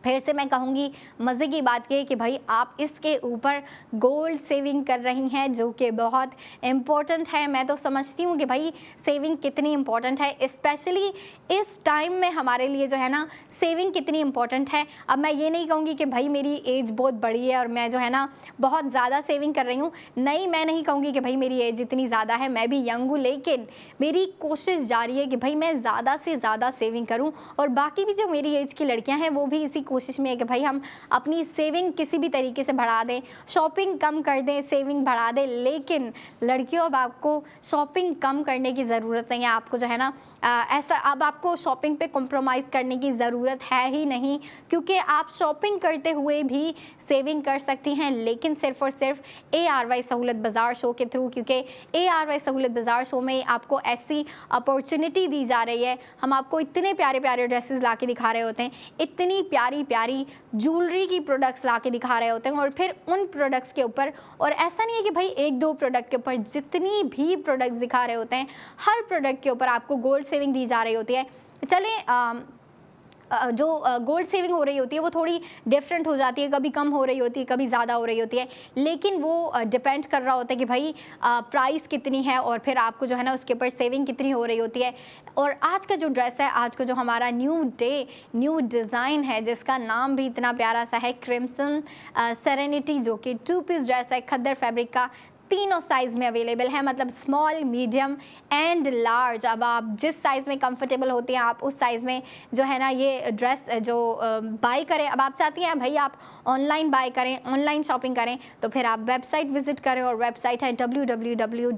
फिर से मैं कहूँगी मज़े की बात ये कि भाई आप इसके ऊपर गोल्ड सेविंग कर रही हैं, जो कि बहुत इम्पोर्टेंट है। मैं तो समझती हूँ कि भाई सेविंग कितनी इम्पोर्टेंट है, स्पेशली इस टाइम में हमारे लिए जो है ना सेविंग कितनी इम्पोर्टेंट है। अब मैं ये नहीं कहूँगी कि भाई मेरी एज बहुत बड़ी है और मैं जो है ना बहुत ज़्यादा सेविंग कर रही हूँ, नहीं, मैं नहीं कहूँगी कि भाई मेरी एज इतनी ज़्यादा है, मैं भी यंग हूँ, लेकिन मेरी कोशिश जारी है कि भाई मैं ज़्यादा से ज़्यादा सेविंग करूँ। और बाकी भी जो मेरी एज की लड़कियाँ हैं वो भी इसी कोशिश में है कि भाई हम अपनी सेविंग किसी भी तरीके से बढ़ा दें, शॉपिंग कम कर दें, सेविंग बढ़ा दें। लेकिन लड़कियों अब आपको शॉपिंग कम करने की ज़रूरत नहीं है, आपको जो है ना ऐसा अब आपको शॉपिंग पे कॉम्प्रोमाइज़ करने की ज़रूरत है ही नहीं, क्योंकि आप शॉपिंग करते हुए भी सेविंग कर सकती हैं, लेकिन सिर्फ़ और सिर्फ ARY सहूलत बाज़ार शो के थ्रू। क्योंकि ARY सहूलत बाज़ार शो में आपको ऐसी अपॉर्चुनिटी दी जा रही है, हम आपको इतने प्यारे प्यारे ड्रेसेस ला के दिखा रहे होते हैं, इतनी प्यारी प्यारी ज्वेलरी की प्रोडक्ट्स ला के दिखा रहे होते हैं, और फिर उन प्रोडक्ट्स के ऊपर, और ऐसा नहीं है कि भाई एक दो प्रोडक्ट के ऊपर, जितनी भी प्रोडक्ट्स दिखा रहे होते हैं हर प्रोडक्ट के ऊपर आपको गोल्ड सेविंग दी जा रही होती है। चलें जो गोल्ड सेविंग हो रही होती है वो थोड़ी डिफरेंट हो जाती है, कभी कम हो रही होती है, कभी ज़्यादा हो रही होती है, लेकिन वो डिपेंड कर रहा होता है कि भाई प्राइस कितनी है और फिर आपको जो है ना उसके ऊपर सेविंग कितनी हो रही होती है। और आज का जो ड्रेस है, आज का जो हमारा न्यू डिज़ाइन है, जिसका नाम भी इतना प्यारा सा है, क्रिम्सन सेरेनिटी, जो कि 2 पीस ड्रेस है, खद्दर फैब्रिक का, तीनों साइज़ में अवेलेबल है, मतलब स्मॉल, मीडियम एंड लार्ज। अब आप जिस साइज़ में कंफर्टेबल होती हैं आप उस साइज़ में जो है ना ये ड्रेस जो बाय करें। अब आप चाहती हैं भाई आप ऑनलाइन बाय करें, ऑनलाइन शॉपिंग करें, तो फिर आप वेबसाइट विज़िट करें, और वेबसाइट है www.ARY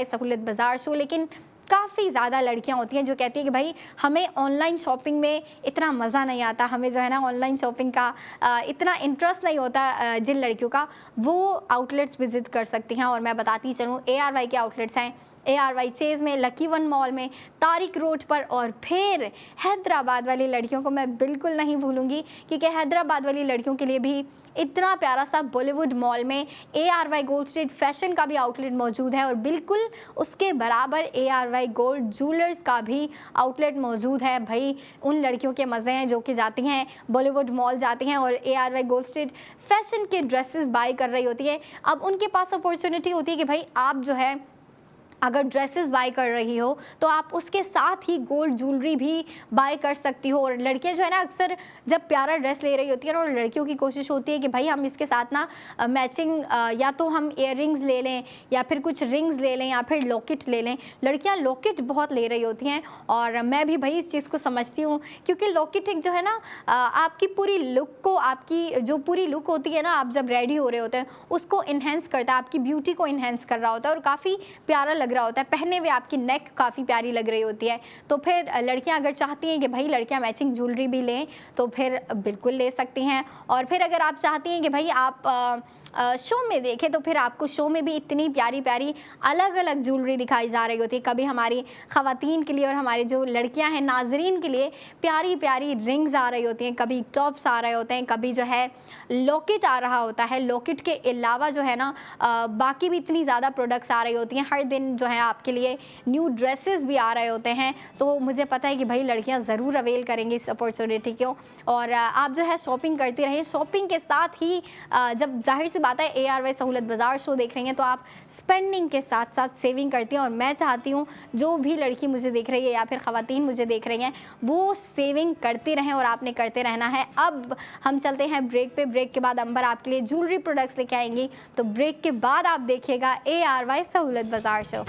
सहूलत बाज़ार शो। लेकिन काफ़ी ज़्यादा लड़कियां होती हैं जो कहती हैं कि भाई हमें ऑनलाइन शॉपिंग में इतना मज़ा नहीं आता, हमें जो है ना ऑनलाइन शॉपिंग का इतना इंटरेस्ट नहीं होता। जिन लड़कियों का, वो आउटलेट्स विज़िट कर सकती हैं, और मैं बताती चलूँ ARY के आउटलेट्स हैं ARY चेज़ में, लकी वन मॉल में, तारिक रोड पर, और फिर हैदराबाद वाली लड़कियों को मैं बिल्कुल नहीं भूलूंगी, क्योंकि हैदराबाद वाली लड़कियों के लिए भी इतना प्यारा सा बॉलीवुड मॉल में ARY गोल्ड स्टेट फैशन का भी आउटलेट मौजूद है और बिल्कुल उसके बराबर ARY गोल्ड ज्वेलर्स का भी आउटलेट मौजूद है। भाई उन लड़कियों के मज़े हैं जो कि जाती हैं बॉलीवुड मॉल जाती हैं और ARY गोल्ड स्टेट फैशन के ड्रेसेस बाय कर रही होती है। अब उनके पास अपॉर्चुनिटी होती है कि भाई आप जो है अगर ड्रेसेस बाय कर रही हो तो आप उसके साथ ही गोल्ड ज्वेलरी भी बाय कर सकती हो। और लड़कियां जो है ना अक्सर जब प्यारा ड्रेस ले रही होती है और लड़कियों की कोशिश होती है कि भाई हम इसके साथ ना मैचिंग या तो हम इयररिंग्स ले लें या फिर कुछ रिंग्स ले लें या फिर लॉकेट ले लें। लड़कियां लॉकेट बहुत ले रही होती हैं और मैं भी भाई इस चीज़ को समझती हूँ क्योंकि लॉकेट एक जो है ना आपकी पूरी लुक को, आपकी जो पूरी लुक होती है ना आप जब रेडी हो रहे होते हैं उसको इन्हेंस करता है, आपकी ब्यूटी को इन्हेंस कर रहा होता है और काफ़ी प्यारा लग रहा होता है। पहने हुए आपकी नेक काफ़ी प्यारी लग रही होती है। तो फिर लड़कियां अगर चाहती हैं कि भाई लड़कियां मैचिंग ज्वेलरी भी लें तो फिर बिल्कुल ले सकती हैं। और फिर अगर आप चाहती हैं कि भाई आप शो में देखें तो फिर आपको शो में भी इतनी प्यारी प्यारी अलग अलग ज्वेलरी दिखाई जा रही होती है। कभी हमारी ख़वातीन के लिए और हमारी जो लड़कियां हैं नाजरीन के लिए प्यारी प्यारी रिंग्स आ रही होती हैं, कभी टॉप्स आ रहे होते हैं, कभी जो है लॉकेट आ रहा होता है। लॉकेट के अलावा जो है ना बाकी भी इतनी ज़्यादा प्रोडक्ट्स आ रही होती हैं। हर दिन जो है आपके लिए न्यू ड्रेसेस भी आ रहे होते हैं। तो मुझे पता है कि भाई लड़कियाँ ज़रूर अवेल करेंगी इस अपॉर्चुनिटी को और आप जो है शॉपिंग करती रहें। शॉपिंग के साथ ही जब जाहिर सी बात है ARY सहूलत बाज़ार शो देख रही हैं तो आप स्पेंडिंग के साथ साथ सेविंग करती हैं और मैं चाहती हूँ जो भी लड़की मुझे देख रही है या फिर ख़वातीन मुझे देख रही हैं वो सेविंग करते रहें और आपने करते रहना है। अब हम चलते हैं ब्रेक पे। ब्रेक के बाद अंबर आपके लिए ज्वेलरी प्रोडक्ट्स लेके आएंगी। तो ब्रेक के बाद आप देखिएगा ARY सहूलत बाज़ार शो।